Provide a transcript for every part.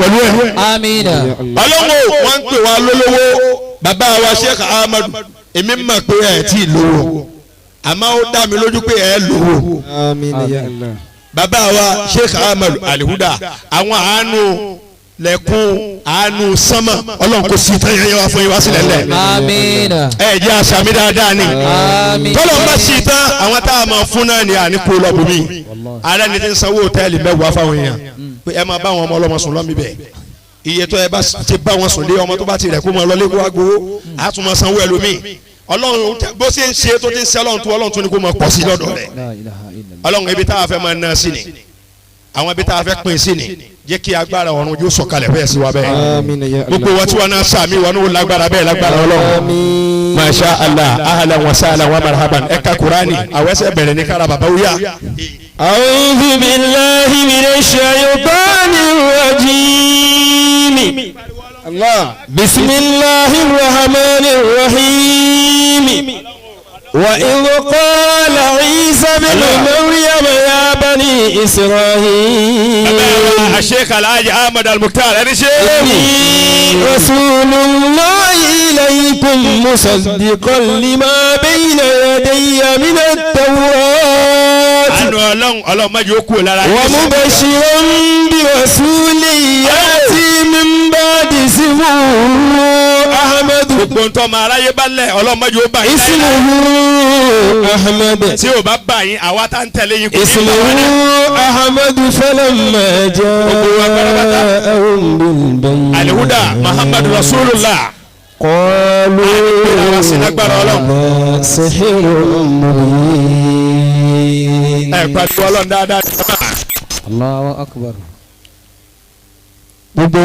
pẹ̀lú ẹ̀. Àmín. ọlọ́wọ́ wọn ń pè wá lólówó bàbá wa Sheikh Ahmadu èmi mọ̀ pé ẹ̀ tí ì lówó àmọ́ ó dá mi lójú pé ẹ̀ lówó. Àmín ya Allah. bàbá wa Sheikh Ahmadu Alihuda àwọn àánú lẹ́kùn àánú sánmà ọlọ́run kò sí tán yẹn wá fún yín wá sílẹ̀ lẹ̀. Àmín. ẹ jẹ́ àṣàmì dáadáa ni. Àmín. tọ́lọ̀ ń bá sí tán àwọn tá a máa fún náà ni àníkó lọ́bùnmí. ààrẹ ni ti ń sanwó hòtẹ́ẹ̀lì mẹ́wàá fáwọn èèyàn pé ẹ máa bá àwọn ọmọ ọlọ́mọ sùn lọ́mí bẹ́ẹ̀. iye tó ẹ bá ti bá wọn sùn lé ọmọ tó bá ti rẹ̀ kó máa lọ lé kó wá gbowó á tún máa sanwó ẹlòmíì. ọlọ́run bó ṣe ń ṣe tó ti ń ṣe ọlọ́run tún ni kó máa pọ̀ sí lọ́dọ̀ rẹ̀. ọlọ́run ibi táwa fẹ́ máa ná sí ni àwọn ibi táwa fẹ́ pín sí ni jẹ́ kí agbára ọ̀run yóò sọ̀kalẹ̀ bẹ́ẹ̀ sí wa bẹ́ẹ̀. Àmín ya Allah. gbogbo wọn tí wọn náà sàmì wọn n'o lágbára bẹ́ẹ̀ lágbára ọlọ́run. Àmín. masha allah ahlan wa sahlan wa marhaban ẹ ka kurani àwọn ẹsẹ bẹ̀rẹ̀ ní kára bàbá wúyà. A'udhu billahi minash shaytanir rajim. Allah. Bismillahir rahmanir rahim. وإذ قال عيسى بن مريم يا بني إسرائيل الشيخ الحاج أحمد المختار إني رسول الله إليكم مصدقا لما بين يدي من التوراة ومبشرا برسول يأتي من بعد اسمه أحمد اسمه أحمد اسمه أحمد فلما جاءهم بالبينات الهدى محمد رسول الله قالوا هذا سحر مبين Allahu akbar. gbogbo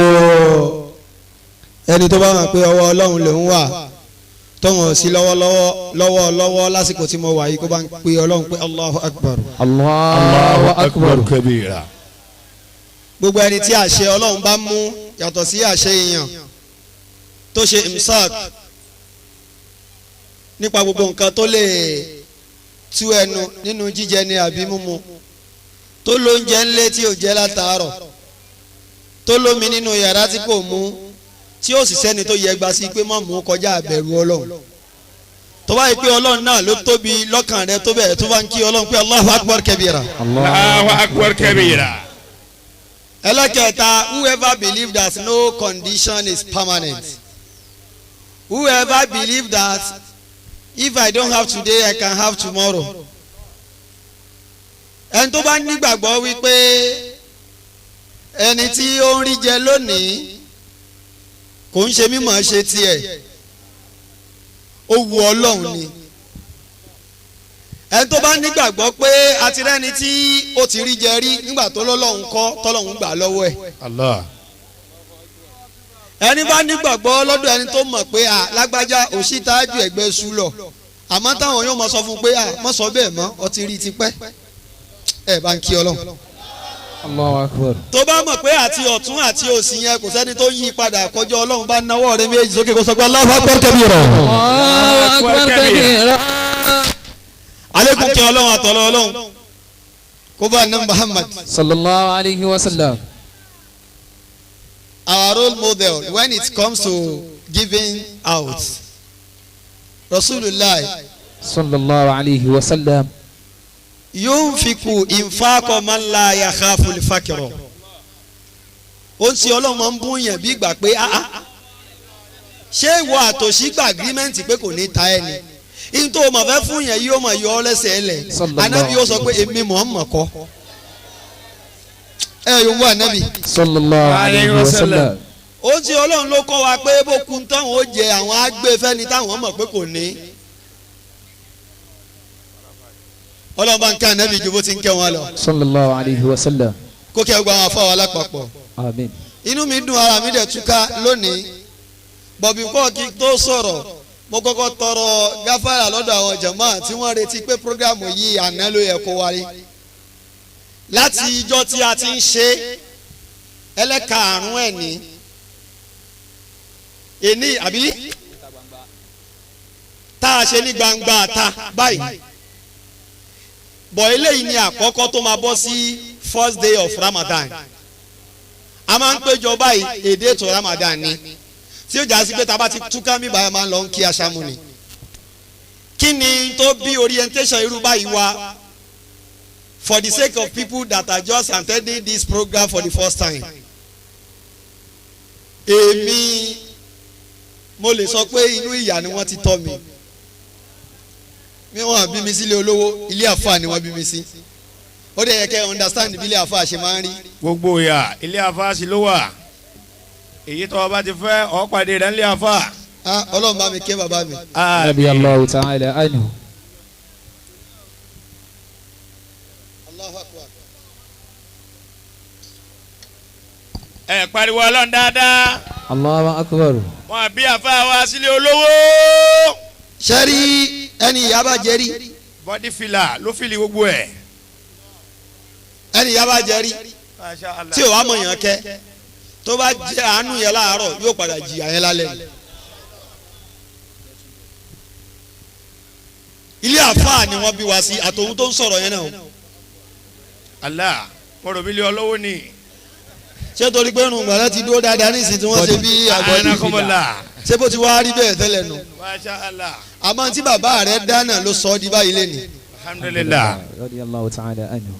ẹni tó bá mọ̀ pé ọwọ́ Ọlọ́run lòún wà tọ́wọ̀n sí lọ́wọ́ lásìkò tí mo wà yìí kó bá ń pe Ọlọ́run pé Allahu Akbar. Allahu akbar kabira. gbogbo ẹni tí àṣẹ Ọlọ́run bá mú yàtọ̀ sí àṣẹ èèyàn tó ṣe imsak nípa gbogbo nǹkan tó lè tú ẹnu nínú jíjẹ ní àbí mímu tó lóúnjẹ ńlé tí ò jẹ látàárọ̀ tó lómi nínú yàrá tí kò mú tí ó sì sẹ́ni tó yẹ gba sí pé má mú kọjá àbẹ̀rù Ọlọ́run tó bá yẹ pé Ọlọ́run náà ló tóbi lọ́kàn rẹ tó bẹ̀rẹ̀ tó bá ń kí Ọlọ́run pé Allahu Akbar kabira. Allahu akbar kabira. ẹlẹ́kẹ̀ẹ́ta whoever believe that no condition is permanent, whoever believe that if I don't have today I can have tomorrow, ẹni tó bá nígbàgbọ́ wípé ẹni tí ó ń rí jẹ lónìí kò ń ṣe mímọ̀ ṣe tiẹ̀ ó wu Ọlọ́run ni, ẹni tó bá nígbàgbọ́ pé àtirẹ́ni tí ó ti rí jẹ rí nígbà tó lọ́lọ́run kọ́ tọ́lọ́run gbà lọ́wọ́ ẹ̀. Allah. ẹni bá nígbàgbọ́ lọ́dọ̀ ẹni tó mọ̀ pé lágbájá òṣìṣẹ́ ẹgbẹ́ sú lọ àmọ́ táwọn yóò mọ sọ fún pé mọ́ sọ bẹ́ẹ̀ mọ́ ọ ti rí tipẹ́ ẹ̀ bá ń kí Ọlọ́run. Allahu akbar. tó bá mọ̀ pé àti ọ̀tún àti òsì yẹn kò sẹ́ni tó yí padà kọjá Ọlọ́run bá náwó rẹ méjì sókè kó sọ pé Allahu Akbar kabira. Allahu akbar kabira. alekun kí Ọlọ́run àtọ̀lọ́ Ọlọ́run kó bá ní Muhammad. Sallallahu alayhi wa sallam. Our role model when it comes to giving out, Rasulullah Sallallahu alayhi wa sallam. yunfiku infaqo man la yakhafu al-faqra. ó ń ṣe Ọlọ́run máa ń bún yẹn bí ìgbà pé ṣé ìwọ àtòṣì gba agreement pé kò ní ta ẹni in tó o mọ̀ fẹ́ fún yẹn yóò mọ̀ yọ ọ́ lẹ́sẹ̀ ẹlẹ̀ anabi yóò sọ pé èmi Muhammad kọ́ ẹ yóò wọ anabi. Sallallahu alayhi wa sallam. ó ń ṣe Ọlọ́run ló kọ́ wa pé bó kun táwọn ó jẹ àwọn agbèfẹ́ni táwọn mọ̀ pé kò ní. Ọlọ́run bá ń kẹ́ anabi ju bó ti ń kẹ́ wọn lọ. Sallallahu alayhi wa sallam. kó kẹ́ gbogbo àwọn afáwọn alápapọ̀. Àmín. inú mi dùn ara mi dẹ̀ túká lónìí bọ̀bí kọ́ kí tó sọ̀rọ̀ mo kọ́kọ́ tọrọ gáfárà lọ́dọ̀ àwọn jàmáà tí wọ́n retí pé prógrámù yìí àná ló yẹ kó wáyé láti ìjọ tí a ti ń ṣe ẹlẹ́karùn-ún ẹ̀ ní èní àbí tá a ṣe ní gbangba ta báyìí bọ̀ eléyìí ni àkọ́kọ́ tó máa bọ́ sí first day of Ramadan a máa ń péjọ báyìí èdè ètò Ramadan ni tí ó jà sí pé tá a bá ti túká mi báyìí máa ń lọ ń kí aṣáájú ni kí ni tó bí orientation irú báyìí wá for the sake of people that are just attending this program for the first time èmi mo lè sọ pé inú ìyà ni wọ́n ti tọ́ mi mi wọ́n bí mi sílé olówó ilé àfáà ni wọ́n bí mi sí ó dẹ̀ yẹ kẹ́ understand bí ilé àfáà ṣe máa ń rí. gbogbo ìyá ilé àfáà sí ló wà èyí tó o bá ti fẹ́ ọ́ pàdé rẹ̀ nílé àfáà. Ọlọ́run bá mi ké bàbá mi. radiyallahu ta'ala anhu. Allahu Akbar. ẹ pariwo Ọlọ́run dáadáa. Allahu akbar. wọn bí àfáà wá sílé olówó. sẹ́rí ẹni ìyá bá jẹ́rí. bọ́dí fìlà ló fìlì gbogbo ẹ̀. ẹni ìyá bá jẹ́rí tí ò wá mọ̀ yàn kẹ́ tó bá jẹ́ àánú yẹn láàárọ̀ yóò padà jìyà yẹn lálẹ́ ni. ilé àfáà ni wọ́n bí wa sí àtòun tó ń sọ̀rọ̀ yẹn náà. Allah mo rò bí ilé olówó ni. ṣé torí pé irun gbàdá ti dúró dáadáa nísìsiyìí tí wọ́n ṣe bí àgbọ̀dì ṣé bó ti wá rí bẹ́ẹ̀ tẹ́lẹ̀ nù. Masha Allah. àmọ́ tí bàbá rẹ̀ dáná ló sọ ọ́ di báyìí lé ní. Alhamdulillah. radiyallahu ta'ala anhu.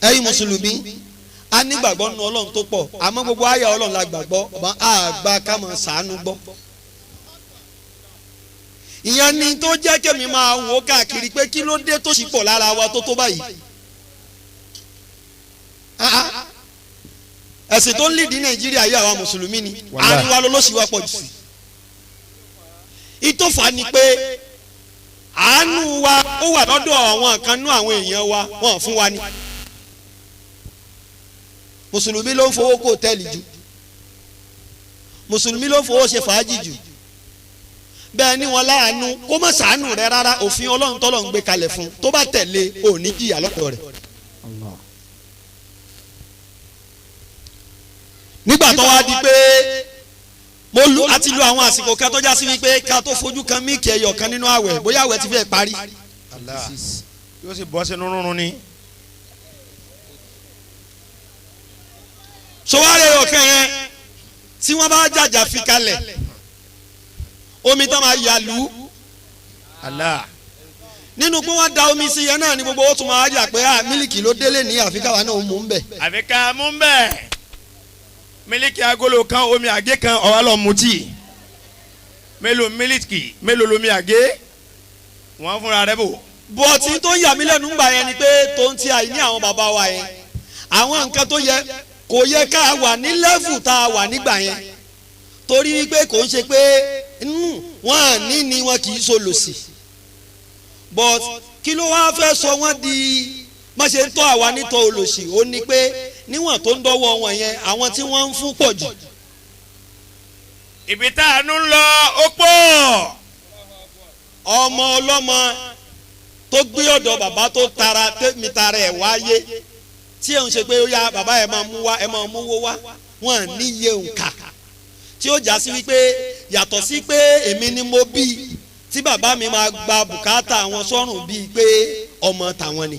ẹ̀yin mùsùlùmí a nígbàgbọ́ nínú Ọlọ́run tó pọ̀ àmọ́ gbogbo àyà Ọlọ́run la gbàgbọ́ ọba àgbà ká máa ṣàánú gbọ́. ìyẹn ni tó jẹ́ kẹ́mi máa wò káàkiri pé kí ló dé tó ṣì pọ̀ lára wa tó tó báyìí. ẹ̀sìn tó ń lìdí Nàìjíríà yìí àwa mùsùlùmí ni àárín wa ló sì wá pọ̀ jù sí. ìtòfà ni pé àánú wa ó wà lọ́dọ̀ àwọn kan nú àwọn èèyàn wa wọ́n fún wa ni. mùsùlùmí ló ń fowó kó hòtẹ́ẹ̀lì jù mùsùlùmí ló ń fowó ṣe fàájì jù bẹ́ẹ̀ ni wọn láàánú kó má ṣàánú rẹ rárá òfin Ọlọ́run tọ́lọ̀ ń gbé kalẹ̀ fún tó bá tẹ̀lé ò ní jìyà lọ́dọ̀ rẹ̀. nígbà tó wá di pé a ti lo àwọn àsìkò kan tó já sí wípé ká tó fojú kan míìkì ẹyọ kan nínú àwẹ̀ bóyá àwẹ̀ ti fẹ́ parí. Allah yóò sì bọ́ sínú rúnrún ni. sọwárẹ̀ ọ̀kẹ́ yẹn tí wọ́n bá jàjà fi kalẹ̀ omi tó máa yà lù. Allah. nínú pé wọ́n da omi sí yẹn náà ni gbogbo ó tún máa yà pé mílìkì ló délé ní àfikà wa náà mú un bẹ̀. àfikà mú un bẹ̀. mílíkì agolo kan omi àgé kan ọ̀wá lọ mutí. mélòó mílíkì mélòó lomi àgé wọ́n fúnra rẹ̀ bò. bọ̀tí tó yà mí lẹ́nu gbà yẹn ni pé tó ń ti àìní àwọn bàbá wa yẹn àwọn nǹkan tó yẹ kò yẹ ká wà ní lẹ́fù tá a wà nígbà yẹn torí wípé kò ń ṣe pé wọ́n à ní ni wọn kì í so lòsì but kí ló wáá fẹ́ sọ wọ́n di má ṣe ń tọ́ àwa nítọ́ olòṣì ó ní pé níwọ̀n tó ń dọ́wọ́ wọn yẹn àwọn tí wọ́n ń fún pọ̀ jù. ibi tá a nú lọ ó pọ̀. ọmọ ọlọ́mọ tó gbé ọ̀dọ̀ bàbá tó tara tẹ́mi tara ẹ̀ wáyé tí ẹ̀ ń ṣe pé ó yá bàbá ẹ̀ máa mú wá ẹ̀ máa mówó wá wọn à níye òǹkà tí ó já sí wípé yàtọ̀ sí pé èmi ni mo bí tí bàbá mi máa gba bùkátà àwọn sọ́rùn bíi pé ọmọ tàwọn ni.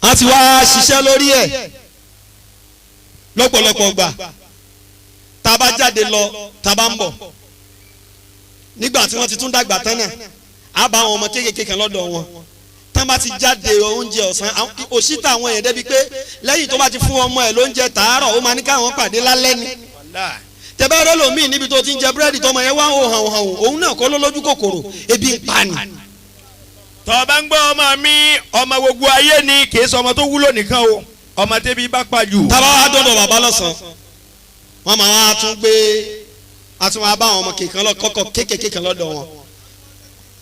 a ti wá ṣiṣẹ́ lórí ẹ̀ lọ́pọ̀lọpọ̀ gbà tá a bá jáde lọ tá a bá ń bọ̀ nígbà tí wọ́n ti tún dàgbà tán náà á bá àwọn ọmọ kéékèèké kan lọ́dọ̀ wọn tán bá ti jáde oúnjẹ ọ̀sán òṣìṣẹ́ àwọn èèyàn débi pé lẹ́yìn tó bá ti fún ọmọ ẹ̀ lóúnjẹ tàárọ̀ ó máa ní káwọn pàdé lálẹ́ ni tẹ́bẹ́rẹ́ lòmíì níbi tó ti ń jẹ búrẹ́dì tọmọ yẹn wá ń hàn hàn òun náà kọ́ ló lójú kòkòrò ebi ń pa ni. tọ́ bá ń gbọ́ ọmọ mi ọmọ gbogbo ayé ni kì í sọ ọmọ tó wúlò nìkan o ọmọ tẹ́bi bá pa jù. tábà wá dọ̀dọ̀ bàbá lọ́sàn-án wọ́n máa wá tún gbé àtúnwá bá àwọn ọmọ kéékèèké kan lọ́dọ̀ wọn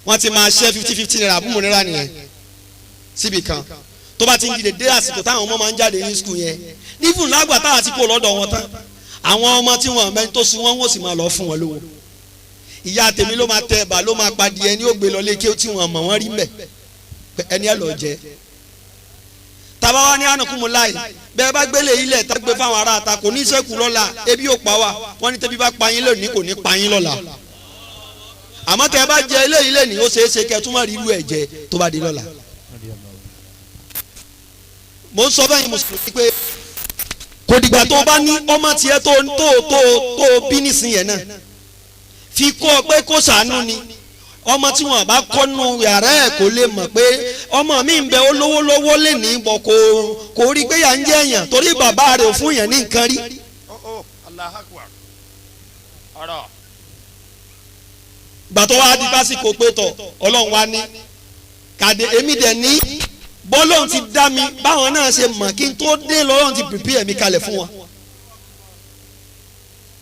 wọ́n ti máa ṣẹ́ 50-50 naira àbúmọ̀ náírà nìyẹn síbi kan tó bá ti ń dìde dé àsìkò táwọn ọmọ máa ń jáde ní skul yẹn nífún lágbà táwọn ti kó lọ́dọ̀ wọn tán àwọn ọmọ tí wọn mẹ́ni tó sun wọn wọ́n sì máa lọ fún wọn lówó ìyá tèmi ló máa tẹ ẹ̀bà ló máa padì ẹni ó gbé lọ lékè tí wọn mọ̀ wọ́n rí mbẹ̀ ẹni ẹ̀ lọ jẹ́ tàbá wa ní ànàkùnmù láì bẹ́ẹ̀ bá gbélé ilẹ̀ tá gbé fáwọn ará ta kò ní sẹ́kù lọ́la ebi yóò pa wá wọ́n ní tẹ́bí bá pa yín lónìí kò ní pa yín lọ́la àmọ́ tẹ́ ẹ bá jẹ eléyìí lẹ́nìí ó ṣeé ṣe kẹ́ ẹ tún má rí irú ẹ̀ jẹ tó bá di lọ́la. mo ń sọ bẹ́yìn mùsùlùmí pé kò dìgbà tó bá ní ọmọ tiẹ̀ tó bí nísìnyẹn náà fi kọ́ ọ pé kó ṣàánú ni ọmọ tí wọn bá kọ́nu yàrá ẹ̀ kò lè mọ̀ pé ọmọ mi ń bẹ olówó lọ́wọ́ lè ní bọ̀ kò rí pé yà ń jẹ́ èèyàn torí bàbá rẹ̀ ò fún yẹn ní nǹkan rí. gbàtọ́ wa di básìkò pé tọ̀ ọlọ́run wa ní kàdé èmi dẹ̀ ní bọ́lọ́run ti dá mi báwọn náà ṣe mọ̀ kí n tó dé lọ́rùn ti prepare mi kalẹ̀ fún wọn.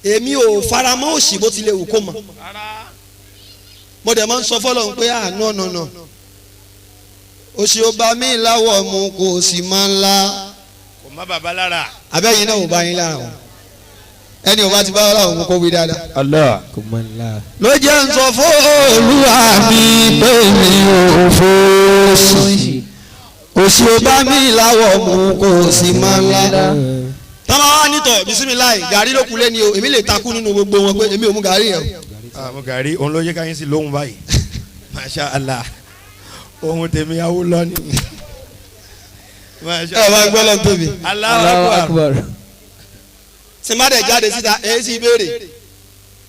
èmi ò faramọ́ òṣì bó tilẹ̀ wù kó mọ̀ mo dẹ̀ máa ń sọ fọlọ́run pé no òṣì ò bá mi láwọ̀ mu kò sì máa ń la. kò má bàbá lára. abẹ́yìn náà ò bá yín lára o ẹni ò bá ti bá wọn láwọn mú kó wí dáadáa. Allah. ló jẹ́ ń sọ fún Olúwa mi pé mi ò fòṣì òṣì ò bá mi láwọ̀ mu kò sì máa ń la. tọ́lá wa nítọ̀ bisimilayi gàrí ló kulẹ̀ ni o èmi lè takú nínú gbogbo wọn pé èmi ò mú gàrí yẹn o. àmọ́ gàrí òun ló yẹ ká yín sí lóhùn báyìí masha allah ohun tèmi awo lọ ni. ẹ wá gbọ́ lọ́n tóbi. Allahu akbar. simbadẹ jáde síta ẹ sì béèrè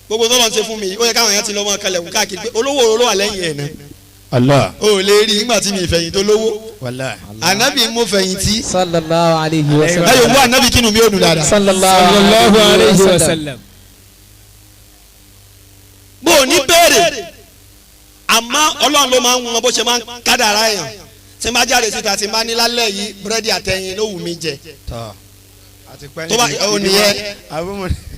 gbogbo tó lọ́n ṣe fún mi ó yẹ káwọn yẹn ti lọ́mọ kalẹ̀kùn káàkiri pé olówó olówó àlẹ́ yìí ẹ̀ náà. Allah. o lè rí nígbà tí mi ìfẹ̀yìn tó lówó. Wallahi. Ànábì mo fẹ̀yìntì. sallallahu alayhi wa sallam. ẹ yóò wá ànábì kínú mi ò dùn dáadáa. sallallahu alayhi wa sallam. bó o ní béèrè àmọ́ ọlọ́run ló máa ń wọn bó ṣe máa ń kádàrá èèyàn tí n bá jáde síta tí n bá ní lálẹ́ yìí búrẹ́dì àtẹ̀yìn ló wù mí jẹ. tó bá ò nìyẹn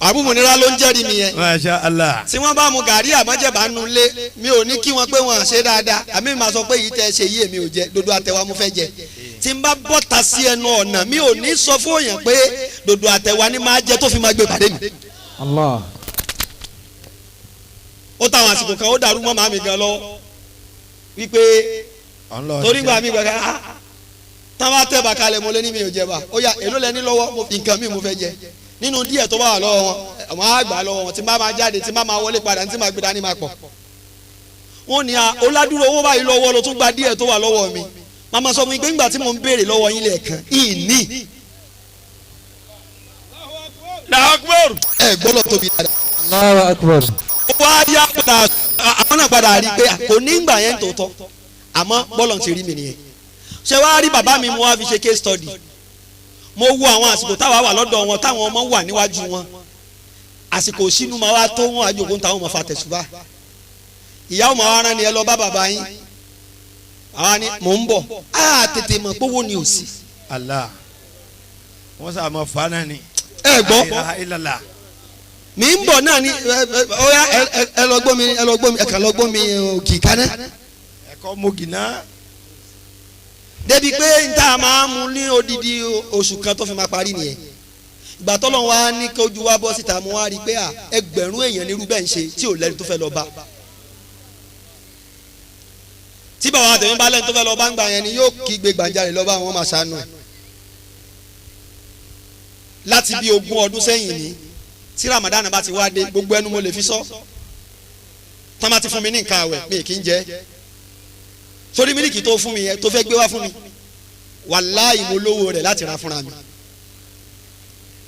àbúmọ̀nira ló ń jẹ́rìí mi yẹn. Masha Allah. tí wọ́n bá mu gàrí àmọ́jẹ̀bá nu lé mi ò ní kí wọ́n pé wọ́n ṣe dáadáa àmì máa sọ pé yìí tẹ́ ṣe yìí èmi ò jẹ dodo àtẹwà mo fẹ́ jẹ tí n bá bọ́ta sí ẹnu ọ̀nà mi ò ní sọ fún òyìn pé dodo àtẹwà ni máa jẹ tó fi máa gbé pàdé mi. Allah. ó táwọn àsìkò kan ó dàrú mọ́ màmí gan lọ́wọ́ wípé torí gbà mí gbàgbà tán bá tẹ̀ bá kalẹ̀ mo lé ní mi ò jẹ bá ó yà èló lẹ́ni lọ́wọ́ nǹkan mi mo fẹ́ jẹ nínú díẹ̀ tó bá wà lọ́wọ́ wọn àwọn àgbà lọ́wọ́ wọn tí bá máa jáde tí bá máa wọlé padà tí máa gbé dání máa pọ̀ wọn ni ọ̀làdúró owó báyìí lọ́wọ́ ló tún gba díẹ̀ tó wà lọ́wọ́ mi màmá sọ fún mi pé ńgbà tí mo ń béèrè lọ́wọ́ yín lẹ́ẹ̀kan ìní. ẹ gbọ́dọ̀ tóbi dáadáa. Allahu akbar. ó wá yá padà àwọn náà padà rí i pé kò ní ìgbà yẹn tó tọ́ àmọ́ bọ́lọ̀ ti rí mi nìyẹn ṣé wàá rí bàbá mi mo wá fi ṣe case study mo wo àwọn àsìkò táwa wà lọ́dọ̀ wọn táwọn ọmọ wà níwájú wọn àsìkò sínú máa wá tó wọn àjòkó táwọn ọmọ fa tẹ̀sùbá ìyá ọmọ wa rán ni ẹ lọ bá bàbá yín àwa ni mò ń bọ̀ á tètè mọ̀ pé owó ni ò sí. Allah wọ́n sà mọ̀ fa náà ni. ẹ gbọ́ ilàlá. mi ń bọ̀ náà ni ọ̀ya ẹ lọ gbọ́ mi ẹ kàn lọ gbọ́ mi òkì kaná. ẹ̀kọ́ mogi náà. débi pé n ta máa mú ní odidi oṣù kan tó fi máa parí nìyẹn ìgbà tọ́lọ́ wa ní kójú wa bọ́ síta mo wá rí i pé ẹgbẹ̀rún èèyàn ní irú bẹ́ẹ̀ ń ṣe tí ò lẹ́ni tó fẹ́ lọ bá tí bàbá àtẹ̀mí bá lẹ́ni tó fẹ́ lọ bá ń gbà yẹn ni yóò kígbe gbàǹjarè lọ́ba àwọn máa ṣàánú ẹ̀ láti bí 20 ọdún sẹ́yìn ni tí Ramadan bá ti wá dé gbogbo ẹnu mo lè fi sọ tán bá ti fún mi ní nǹkan àwẹ̀ mi kì í jẹ sórí mílíkì tó fún mi yẹn tó fẹ́ gbé wá fún mi wàláhì mo lówó rẹ̀ láti ra fúnra mi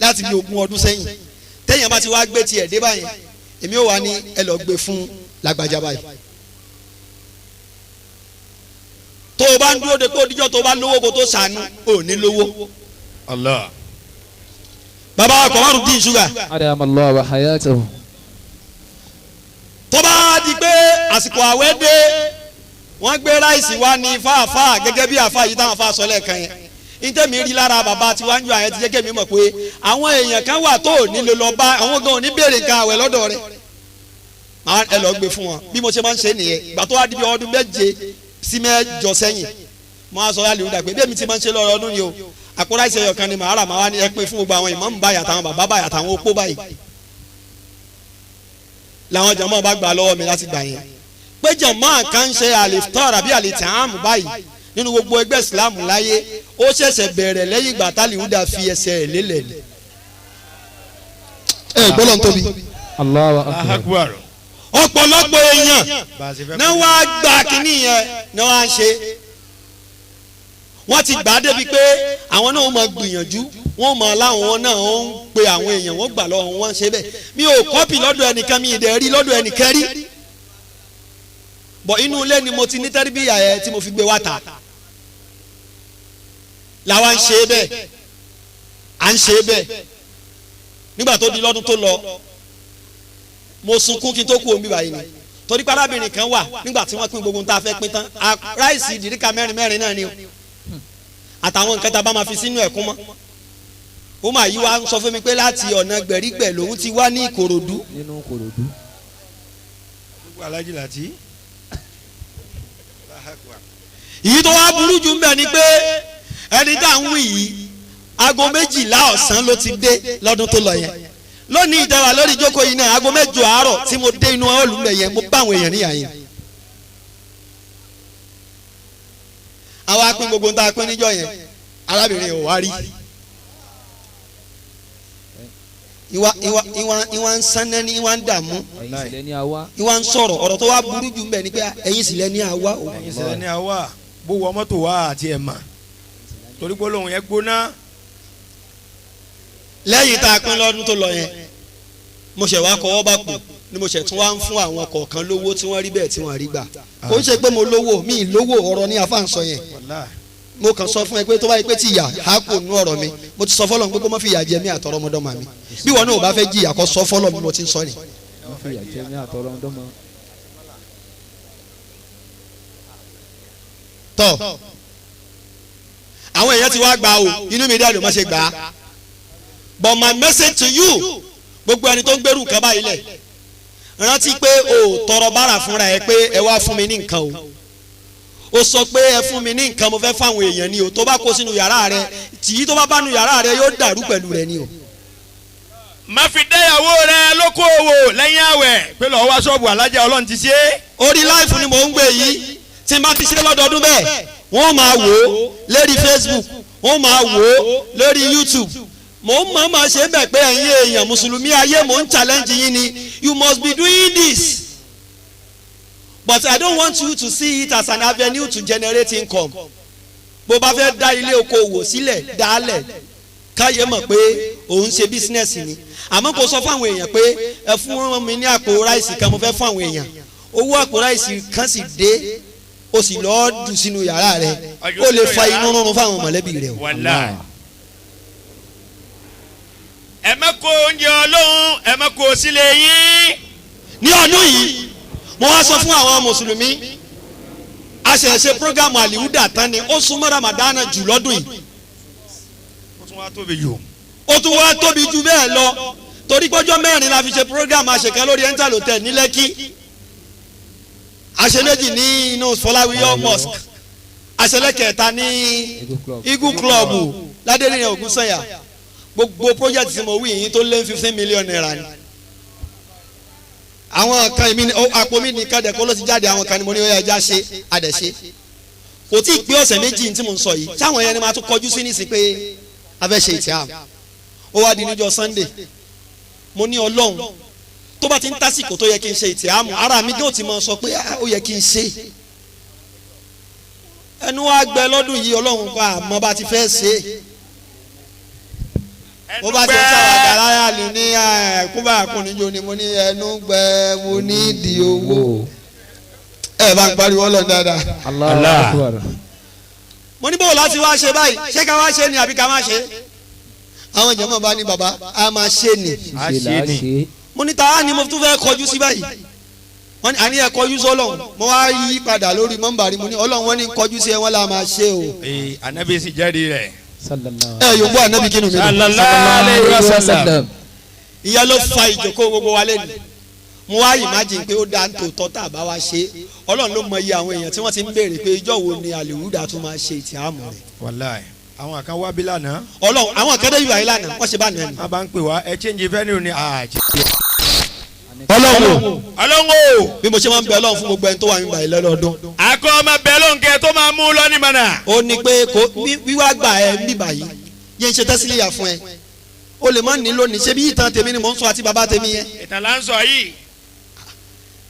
láti bí 20 ọdún sẹ́yìn tẹ́yìn bá ti wá gbé tiẹ̀ dé báyìí èmi ò wá ní ẹ lọ gbé fún lágbájá báyìí tó o bá ń dúró de kó díjọ́ tó o bá lówó kó tó sànú ò ní lówó. Allah. bàbá Kọ̀márùdín Ṣúgà. adamallahu wa hayatahu. tó bá di pé àsìkò àwẹ̀ dé wọ́n gbé ráìsì wá ní fáàfáà gẹ́gẹ́ bí àfáà yìí táwọn afáà sọ lẹ́ẹ̀kan yẹn ntẹ́mi rí lára bàbá tí wọ́n ń jọ àyẹ̀ ti jẹ́ kémi mọ̀ pé àwọn èèyàn kan wà tó nílò lọ bá àwọn gan ò ní béèrè nǹkan àwẹ̀ lọ́dọ̀ rẹ̀ ẹ lọ gbé fún wọn bí mo ṣe máa ń ṣe nìyẹn ìgbà tó wá di bí ọdún 7 sí 8 sẹ́yìn mo á sọ yálì ó dà pé bí èmi ti máa ń ṣe lọ́rọ̀ ọdún yìí o àpò ráìsì ẹyọ kan ni màá rà máa wá ní ẹ pín fún gbogbo àwọn ìmáàmù báyìí àtàwọn bàbá báyìí àtàwọn opó báyìí làwọn jàmáà bá gbà lọ́wọ́ mi láti gbà yẹn pé jàmáà kan ń ṣe àlìftọ́r àbí àlìtààmù báyìí nínú gbogbo ẹgbẹ́ ìsìlámù láyé ó ṣẹ̀ṣẹ̀ bẹ̀rẹ̀ lẹ́yìn ìgbà tálíwúdà fi ẹsẹ̀ ẹ̀ lélẹ̀ ni. ẹ gbọ́dọ̀ ń tóbi. Allahu akbar. ọ̀pọ̀lọpọ̀ èèyàn náà wá gba kínní yẹn náà wá ń ṣe wọ́n ti gbà á débi pé àwọn náà máa gbìyànjú wọ́n máa láwọn náà ń pe àwọn èèyàn wọ́n gbà lọ́wọ́ wọn ṣe bẹ́ẹ̀ mi ò kọ́pì lọ́dọ̀ ẹnìkan mi ìdẹ̀ rí lọ́dọ̀ ẹnìkan rí bọ̀ inú ilé ni mo ti ní tẹ́rìbíyà ẹ̀ tí mo fi gbé wá ta làwa ń ṣe bẹ́ẹ̀ à ń ṣe bẹ́ẹ̀ nígbà tó di lọ́dún tó lọ mo sunkún kí n tó kú omi báyìí ni torí pé arábìnrin kan wà nígbà tí wọ́n pín gbogbo tá a fẹ́ pín tán ráìsì ìdìríkà mẹ́rin náà ni o àtàwọn nǹkan tá a bá máa fi sínú ẹ̀kún mọ́ ó mà yí wá ń sọ fún mi pé láti ọ̀nà gbẹ̀rígbẹ̀ lòun ti wá ní Ìkòròdú. nínú Ìkòròdú. gbogbo alájí láti. èyí tó wá burú jù ń bẹ̀ ni pé ẹni tá à ń wí yìí aago 12 ọ̀sán ló ti dé lọ́dún tó lọ yẹn lónìí ìdáwà lórí ìjókòó yìí náà aago 8 àárọ̀ tí mo dé inú ọ̀lù mbẹ̀ yẹn mo bá àwọn èèyàn níyà yẹn. àwa pín gbogbo nta pín níjọ́ yẹn arábìnrin ò wá rí ìwà ń sanná ní ìwà ń dààmú ìwà ń sọ̀rọ̀ ọ̀rọ̀ tó wá burú jù mbẹ̀ ni pé ẹ̀yin sì lẹ ní àwa. ẹ̀yin sì lẹ ní àwa bó wọ mọ́tò wá àti ẹ̀ mà torí pé olóhùn yẹn gbóná. lẹ́yìn tá a pín lọ́dún tó lọ yẹn mo ṣẹ̀ wá kọ́wọ́ bá kù ni mo ṣẹ̀ tún wá ń fún àwọn kọ̀ọ̀kan lówó tí wọ́n rí bẹ́ẹ̀ tí wọ́n rí gbà kò ń ṣe pé mo lówó mi lówó ọ̀rọ̀ ní afá ń sọ yẹn mo kàn sọ fún ẹ pé tó bá yẹ pé tí ìyà á kò nú ọ̀rọ̀ mi mo ti sọ fọlọ́ pé kó má fi ìyà jẹ mí àtọ̀rọ̀ ọmọdọ́mọ mi bí wọn náà ò bá fẹ́ jìyà kó sọ fọlọ́ mi mo ti ń sọ ni. tọ́ àwọn èèyàn ti wá gbà o inú mi dáadọ́ má ṣe gbà á but my message to you gbogbo ẹni tó ń gbèrú nǹkan báyìí lẹ̀ rántí pé o tọrọ bára fúnra ẹ pé ẹ wá fún mi ní nǹkan o sọ pé ẹ fún mi ní nǹkan mo fẹ́ fáwọn èèyàn ni o tó bá kó sínú yàrá rẹ tìyí tó bá bá nu yàrá rẹ yóò dàrú pẹ̀lú rẹ ni o. má fi dẹ́yàwó rẹ lóko òwò lẹ́yìn àwẹ̀ pé lọ́ọ́ wá ṣọ́ọ̀bù alájà ọlọ́run ti ṣe. orí láìfù ni mò ń gbé yìí tí n bá ti ṣe lọ́dọọdún bẹ́ẹ̀ wọ́n máa wò ó lórí Facebook wọ́n máa wò ó lórí YouTube mo ń máa ṣe bẹ́ẹ̀ pé ẹ̀yin èèyàn mùsùlùmí ayé mo ń challenge yín ni you must be doing this but I don't want you to see it as an avenue to generate income bó bá fẹ́ dá ilé okòwò sílẹ̀ dálẹ̀ káyé mọ̀ pé òun ṣe business ni àmọ́ kò sọ fún àwọn èèyàn pé ẹ fún mi ní àpò ráìsì kan mo fẹ́ fún àwọn èèyàn owó àpò ráìsì kan sì dé o sì lọ́ọ́ dùn sínú yàrá rẹ o lè fa inú rúnrún fáwọn mọ̀lẹ́bí rẹ o. ẹ má kó oúnjẹ Ọlọ́run ẹ má kó sílé yín. ní ọdún yìí mo wá sọ fún àwọn mùsùlùmí a ṣe ṣe programu aliwuda tán ni ó súnmọ́ Ramadana jù lọ́dún yìí. ó tún wá tóbi jù. ó tún wá tóbi jù bẹ́ẹ̀ lọ torí pọ́jọ́ 4 la fi ṣe programu àṣekẹ́ lórí Ental Hotel ní Lẹ́kì àṣeméjì ní inú Fọláwíyọ mosque àṣelẹ́kẹ̀ẹ́ta ní Eagle Club ládẹ́rìn Ògúnsànyà gbogbo project tí mo wí yìí tó lé 15 million naira ni àwọn kan mi àpò mi nìkan dẹ̀ kó ló ti jáde àwọn kan ni mo ní ọyọ ẹja ṣe àdẹ̀ṣe kò tí ì pé ọ̀sẹ̀ méjì tí mo ń sọ yìí táwọn yẹn ni máa tún kọjú sí nísìsiyìí pé a fẹ́ ṣe ìtì àmì ó wá di níjọ́ Sunday mo ní Ọlọ́run tó bá ti ń tásìkò tó yẹ kí n ṣe ìtì àmù ara mi yóò ti máa sọ pé ó yẹ kí n ṣe ẹnu wa gbẹ lọ́dún yìí Ọlọ́run kọ́ àmọ́ bá ti fẹ́ ṣe mo bá ti ń sàwádà láyà lù ní kúbà àkùnrinjó ni mo ní ẹnu gbẹ mo ní ìdí owó ẹ bá ń pariwo lọ dáadáa. Allah. mo ní báwo láti wá ṣe báyìí ṣé ká wá ṣe ni àbí ká má ṣe. àwọn jàmáà bá ní bàbá a máa ṣe ni. mo ní ta ni mo tún fẹ́ kọjú sí báyìí wọ́n ní àní ẹ kọjú sọ́lọ́run mo wá yí padà lórí mọ́mbàrí mo ní Ọlọ́run wọ́n ní kọjú sí ẹ wọ́n là máa ṣe o. Ànábì sì jẹ́rìí rẹ̀. ẹ yòókù Ànábì kínú mi. sallallahu alayhi wa sallam. ìyá ló fa ìjókòó gbogbo wa lẹ́nu mo wá imagine pé ó dá ń tòótọ́ tá a bá wa ṣe Ọlọ́run ló mọ iye àwọn èèyàn tí wọ́n ti ń béèrè pé ìjọ́ wo ni àlèwúdà tún máa ṣe ìtì àmọ́ rẹ̀. wàláì àwọn kan wá bí lánàá. Ọlọ́run àwọn kan dé ìwà yìí lánàá wọ́n ṣe bá nìyẹn. a bá ń pè wá ẹ change venue ni Ọlọ́run o bí mo ṣe máa ń bẹ Ọlọ́run fún gbogbo ẹni tó wà nígbà yìí lọ́dọọdún. akọ ọmọ bẹ lóńkẹ tó máa mú lọ ní mọ̀nà. ó ní pé kò wíwá gbà ẹ níbà yìí yẹn ń ṣe tẹ́sílíyà fún ẹ o lè má nílò ní ṣe bí ìtàn tèmi ni mò ń sọ àti bàbá tèmi yẹn. ìtàn là ń sọ yìí.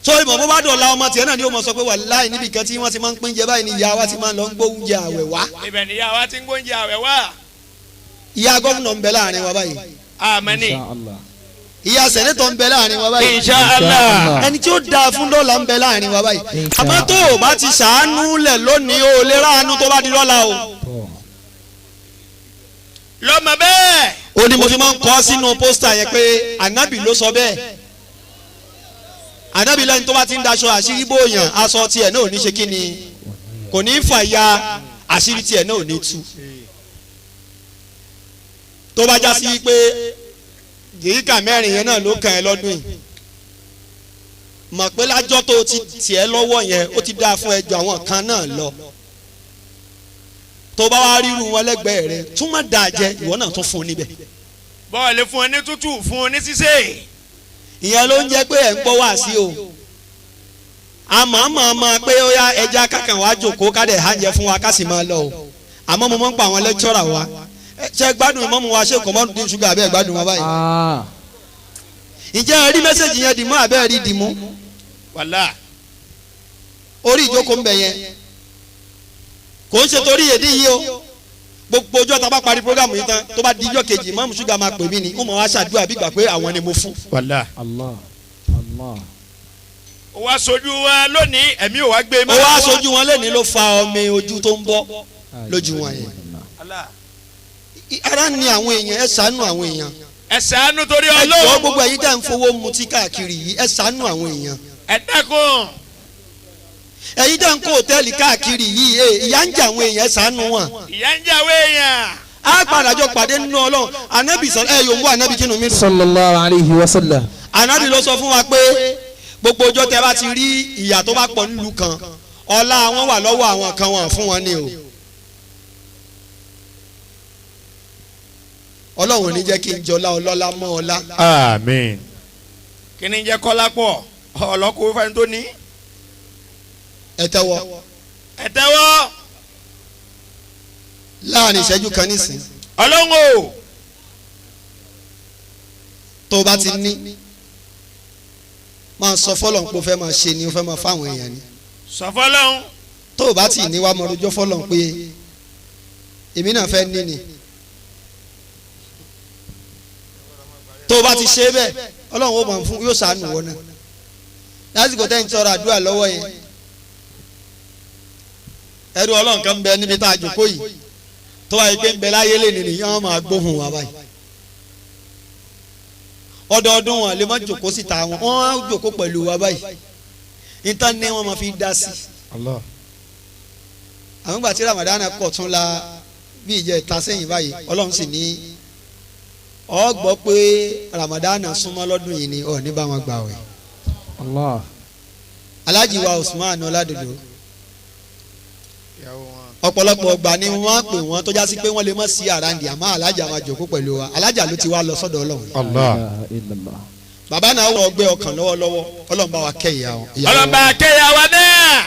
sórí mọ̀ bó bá dọ̀la ọmọ tiẹ̀ náà ni ó mọ̀ sọ pé wàláhì níbi kan tí wọ́n ti máa ń pín jẹ báyìí ni ìyá wa ti máa ń lọ ń gbóúnjẹ àwẹ̀ wá. ibẹ̀ ni ìyá wa ti ń gbóúnjẹ àwẹ̀ wá. ìyá gómìnà ń bẹ láàrin wa báyìí. àmín. ìyá sẹ̀nẹ́tọ̀ ń bẹ láàrin wa báyìí. insha Allah. ẹni tí ó dáa fún lọ́la ń bẹ láàrin wa báyìí. àmọ́ tó o bá ti ṣàánú lẹ̀ lónìí o lè ráàánú tó bá di lọ́la o. lọ́mọ bẹ́ẹ̀. ó ní mo fi máa ń kọ́ sínú pósítà yẹn pé ànábì ló sọ bẹ́ẹ̀. ànábì lẹ́yìn tó bá ti ń daṣọ àṣírí bóyàn aṣọ tiẹ̀ náà ò ní ṣe kí ni kò ní fà ya àṣírí tiẹ̀ náà ò ní tú. tó bá já sí pé jìríkà mẹ́rin yẹn náà ló kàn ẹ́ lọ́dún yìí mọ̀ pé lájọ́ tó ti tiẹ̀ lọ́wọ́ yẹn ó ti dáa fún ẹjọ́ àwọn kan náà lọ. tó bá wá ríru wọn lẹ́gbẹ̀ẹ́ rẹ tún má dáa jẹ ìwọ náà tún fún un níbẹ̀. bọ́ọ̀lù fún ọ ní tútù fún ọ ní sísè. ìyẹn ló ń jẹ́ pé ẹ̀ ń gbọ́ wá sí o àmọ́ pé ó yá ẹja kákan wá jòkó kádẹ̀ hànjẹ fún wa ká sì máa lọ o àmọ́ mo máa ń pa àwọn lẹ́kítọ́rà wa ṣe gbádùn ìmọ̀mù wa ṣe kọ́mọ́dún ṣúgà abẹ́ gbádùn wa báyìí. ǹjẹ́ ẹ rí mẹ́sẹ̀gì yẹn dìmú abẹ́ rí dìmú. wàlá. orí ìjókòó ń bẹ yẹn kò ń ṣe torí èdè yìí o gbogbo ọjọ́ tá a bá parí programu yìí tán tó bá di ijọ́ kejì ìmọ̀mù ṣúgà máa pè mí ni ó mọ̀ wá ṣàdúrà bí gbà pé àwọn ni mo fún. wàlá. Allah. ó wá sojú wa lónìí ẹ̀mí ò wá gbé ó wá sojú wọn lẹ́ni ló fa ọmọ ojú tó ń bọ́ lójú wọn yẹn. ara ni àwọn èèyàn ẹ ṣàánú àwọn èèyàn. ẹ ṣàánú torí ẹ jọ Ọlọ́run. gbogbo ẹ̀yin tẹ́ ń fowó mutí káàkiri yìí ẹ ṣàánú àwọn èèyàn. ẹ dákun. ẹ̀yin tẹ́ ń kó hòtẹ́ẹ̀lì káàkiri yìí ìyà ń jẹ àwọn èèyàn ẹ ṣàánú wọn. ìyá ń jàwé èèyàn. a padà jọ pàdé nínú Ọlọ́run anabi sọ ẹ yòówù anabi kínú mi. sallallahu alayhi wa sallam. anabi ló sọ fún wa pé gbogbo ọjọ́ tẹ́ bá ti rí ìyà tó bá pọ̀ nílùú kan ọlá wọn wà lọ́wọ́ àwọn kan wọn fún wọn ni o. Ọlọ́run ò ní jẹ́ kí n jọlá ọlọ́lá mọ́ ọlá. àmín. kí ni jẹ́ kọ́lá pọ̀ ọlọ́kùnrin fẹ́ni tó ní. ẹ tẹ́wọ́ ẹ tẹ́wọ́. láàrin ìṣẹ́jú kan nísìn Ọlọ́run o. tó o bá ti ní máa sọ fọlọ́n pé o fẹ́ máa ṣe ni o fẹ́ máa fáwọn èèyàn ni. sọ fọlọ́run. tó o bá ti ní wàá mọ ọjọ́ fọlọ́n pé èmi náà fẹ́ ní ni. tó o bá ti ṣe bẹ́ẹ̀ Ọlọ́run ó mọ̀ fún yóò ṣàánú wọn náà. lásìkò tẹ́ ń tọrọ àdúrà lọ́wọ́ yẹn ẹrú Ọlọ́run kan bẹ níbi tá a jòkó yìí tó wáyé pé ń bẹ láyé lè nìyí wọn máa gbóhùn wa báyìí. ọdọọdún wọn lè má jòkó síta wọn á jòkó pẹ̀lú wa báyìí níta ní wọn máa fi dá sí. àwọn ìgbà tí Ramadan kọ̀ tún la bí ìjẹ́ ìta sẹ́yìn báyìí Ọlọ́run sì ní ọ gbọ́ pé Ramadan súnmọ́ lọ́dún yìí ni ọ̀ ní bá wọn gbà wẹ̀. Allah. Alhaji wa Usman Oladodo ọ̀pọ̀lọpọ̀ ọgbà ni wọ́n pè wọ́n tó já sí pé wọ́n lè mọ̀ sí àràǹdì àmọ́ alájà máa jòkó pẹ̀lú wa alájà ló ti wá lọ sọ́dọ̀ Ọlọ́run. Allah. bàbá náà wọ ọgbẹ́ ọkàn lọ́wọ́lọ́wọ́ Ọlọ́run bá wa kẹ́ ìyá wọn. Ọlọ́run bá kẹ́yà wa náà.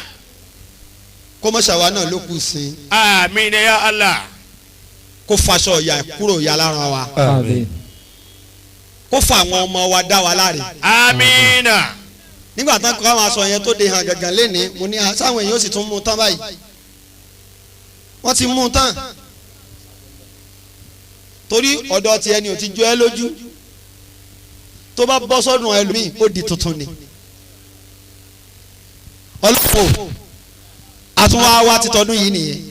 kó mọ́ṣáwá náà ló kù sí i. àmín ya Allah. kó faṣọ ìyà kúrò ìyà lára wa. Àmín. kó fa àwọn ọmọ wa dá wa láre. àmín. nígbà tán kó àwọn aṣọ yẹn tó de hàn gàngàn lénìí mo ní sáwọn èèyàn ó sì tún mú un tán báyìí wọ́n ti mú un tán torí ọ̀dọ̀ tiẹ̀ ni ò ti jọ ẹ́ lójú tó bá bọ́ sọ́dún ẹlòmíì ó di tuntun ni Ọlọ́run àtúnwá wa ti tọdún yìí nìyẹn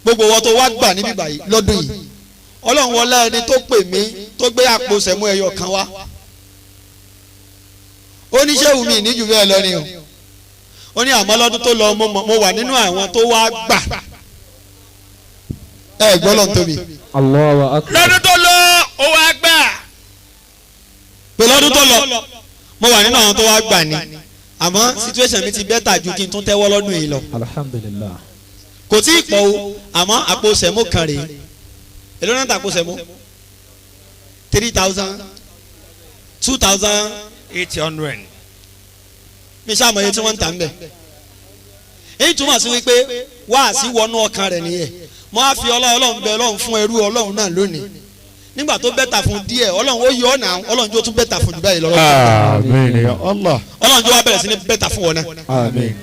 gbogbo wọn tó wá gbà níbí báyìí lọ́dún yìí Ọlọ́run wọlé ẹni tó pè mí tó gbé àpò sẹ̀mú ẹyọ kan wá oníṣẹ́wù mi níjù bẹ́ẹ̀ lọ ni o ó ní àmọ́ lọ́dún tó lọ mo wà nínú àwọn tó wá gbà ẹ gbọ́ lọ́n tóbi. Allahu akbar. lọ́dún tó lọ ó wá gbà. pé lọ́dún tó lọ mo wà nínú àwọn tó wá gbà ni àmọ́ situation mi ti bẹ́tà ju kí n tún tẹ́wọ́ lọ́dún yìí lọ. Alhamdulillah. kò tí ì pọ̀ o àmọ́ àpò sẹ̀mó kan rèé èló náà ta àpò sẹ̀mó 3,000 2,800 mi ṣàmọ̀ iye tí wọ́n ń tà ń bẹ̀. èyí túmọ̀ sí wípé wá sí wọnú ọkàn rẹ̀ nìyẹn mo á fi Ọlọ́run bẹ Ọlọ́run fún ẹrú Ọlọ́run náà lónìí nígbà tó bẹ́tà fún díẹ̀ ọlọ́run ó yọ ọ́ náà ọlọ́run tó tún bẹ́tà fún jù báyìí lọ́rọ́ àmín ya Allah. ọlọ́run tó wá bẹ̀rẹ̀ sí ní bẹ́tà fún wọn náà àmín.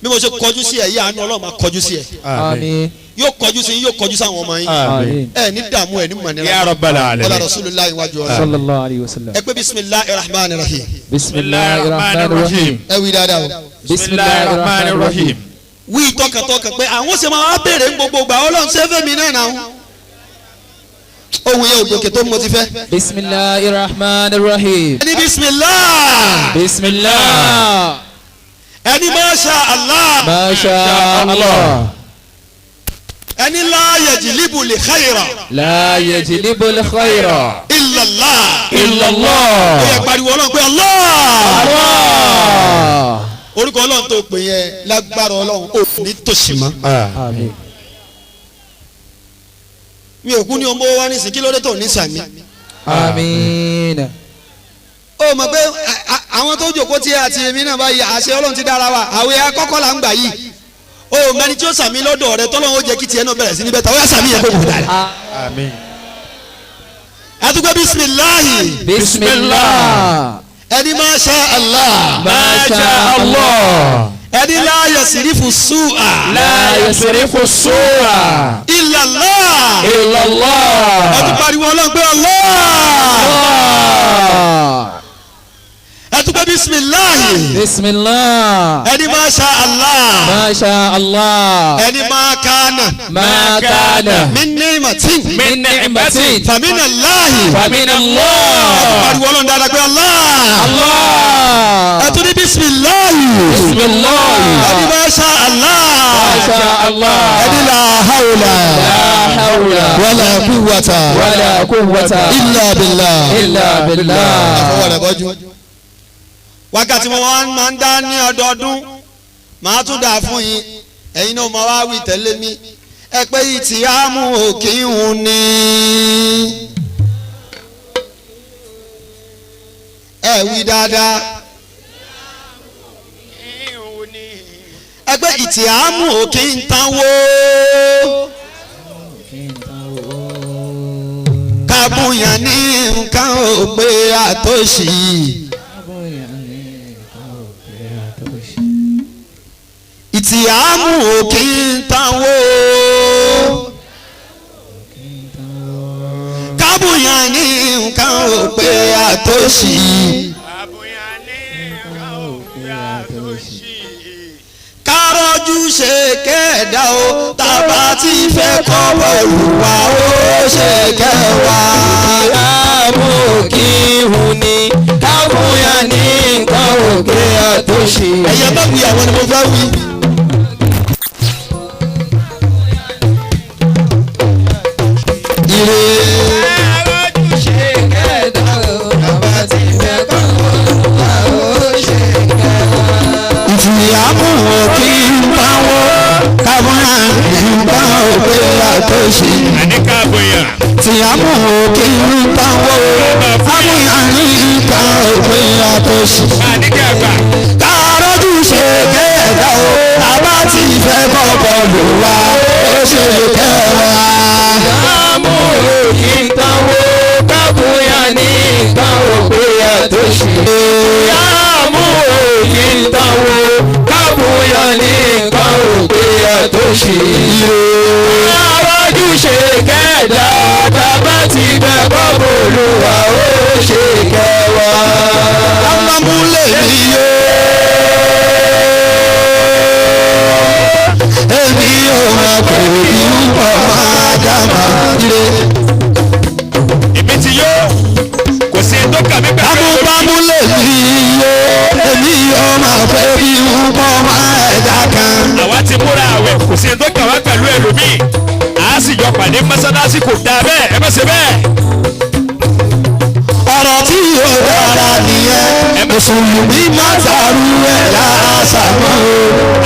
bí mo ṣe kọjú sí ẹ yí àánú ọlọ́run máa kọjú sí ẹ Àmín. yóò kọjú sí yóò kọjú sáwọn ọmọ yín Àmín. ẹ ní dààmú ẹ ní mọ̀nira Ya Rabbal alamin. wala Rasulullah iwájú ọ̀la Sallallahu alayhi wa sallam. ẹ pé bismillahir rahmanir rahim Bismillahir rahmanir rahim. ẹ wí dáadáa o Bismillahir rahmanir rahim. wí tọkàntọkàn pé àwọn ṣe máa wá béèrè ń gbogbo gbà ọlọ́run ṣe fẹ́ mi náà náà ohun yẹn ògbókè tó mo ti fẹ́. Bismillahir rahmanir rahim. ẹni bismillah Bismillah. ẹni masha Allah Masha Allah. ẹni la yajlibu li khayra La yajlibul khayra. illallah Illallah. ó yẹ pariwo ọlọ́run pé Allah Allah. orúkọ ọlọ́run tó pè yẹn lágbára ọlọ́run ò ní tòṣì mọ́. Àmín. mi ò kú ní ọmọ wa ní sìn kí ló dé tó ní sàmì. Àmín. ó mọ̀ pé àwọn tó jòkó tí àti èmi náà bá yí àṣẹ ọlọ́run ti dára wa àwẹ̀ akọ́kọ́ là ń gbà yìí ó mẹni tí ó sàmì lọ́dọ̀ rẹ tọ́lọ́run ó jẹ́ kí tiẹ̀ náà bẹ̀rẹ̀ sí ní bẹ́ẹ̀ tàwọn yà sàmì yẹn kó kù dáadáa. àmín. àtúgbò bisimilahi Bismillah. ẹni masha Allah Masha Allah. ẹni la yasirifu su'a La yasrifu su'a. illallah Illallah. ẹtù pariwo ọlọ́run pé Allah Allah. ẹtùgbò bisimilahi Bismillah. ẹni masha Allah Masha Allah. ẹni ma kana Ma kana min ni'matin min ni'matin famin Allahi famin Allah. pariwo ọlọ́run dáadáa pé Allah Allah. ẹtù ní bisimilahi Bismillah. ẹni masha Allah Masha Allah. ẹni la hawla La hawla wala quwwata wala quwwata illa billah. illa billah. àfọwọ́ rẹ̀ bọ́jú. wákàtí mo máa ń dá ní ọdọọdún màá tún dà fún yín ẹ̀yin náà máa wá wí tẹ̀lé mi ẹ pé ìtì àmú òkè ìhun ni. ẹ wí dáadáa ẹ pé ìtì àmú òkè ń tanwó kábùyàn ní nǹkan ò pé àtòṣì. ìtì àmú òkè ń tanwó kábùyàn ní nǹkan ò pé àtòṣì. kárọ́jú ṣe kẹ́ẹ̀dá o tàbá tí fẹ́ kọ́ bọ̀lù wá ó ṣe kẹwàá. àmú kí hun ni kábùyà ní nǹkan òkè àtúnṣe. ẹ̀yẹ bá wí àwọn ni mo fẹ́ wí. ire ìtìyàmú òkè ń pawó kábọ̀nà nígbà òkè àtòṣì. àníkàbọ̀yàn. ìtìyàmú òkè ń pawó kábọ̀nà nígbà òkè àtòṣì. àníkàgbà. kárọ́jú ṣe kẹ́ẹ̀dá o àbá ti fẹ́ kọ́ bọ́ọ̀lù wa ó ṣe kẹwàá. àmú òkè ìtawó kábùyà ní nǹkan òkè àtúnṣe. àmú òkè ìtawó kábùyà ní nǹkan òkè àtúnṣe. àwájú ṣe kẹ́ẹ̀dá bàbá ti bẹ̀ kọ́ bòlúwa ó ṣe kẹwàá. alámúlẹ̀ mi yó èmi yóò máa pè ní pọ̀ máa dá máa lé. èmi ti yó kò sí tó kà mí pẹ̀lú. amúbámúlẹ̀ mi yó èmi yóò máa pè ní pọ̀ máa ẹ̀dá kan. àwa ti múra àwẹ̀ kò sí tó kà wá pẹ̀lú ẹlòmíì. a sì jọ pàdé mọ́sálásí kò dáa bẹ́ẹ̀ ẹ má ṣe bẹ́ẹ̀. ọ̀rọ̀ tí yóò dára nìyẹn mùsùlùmí má dàrú ẹ̀ lásàmọ́ o.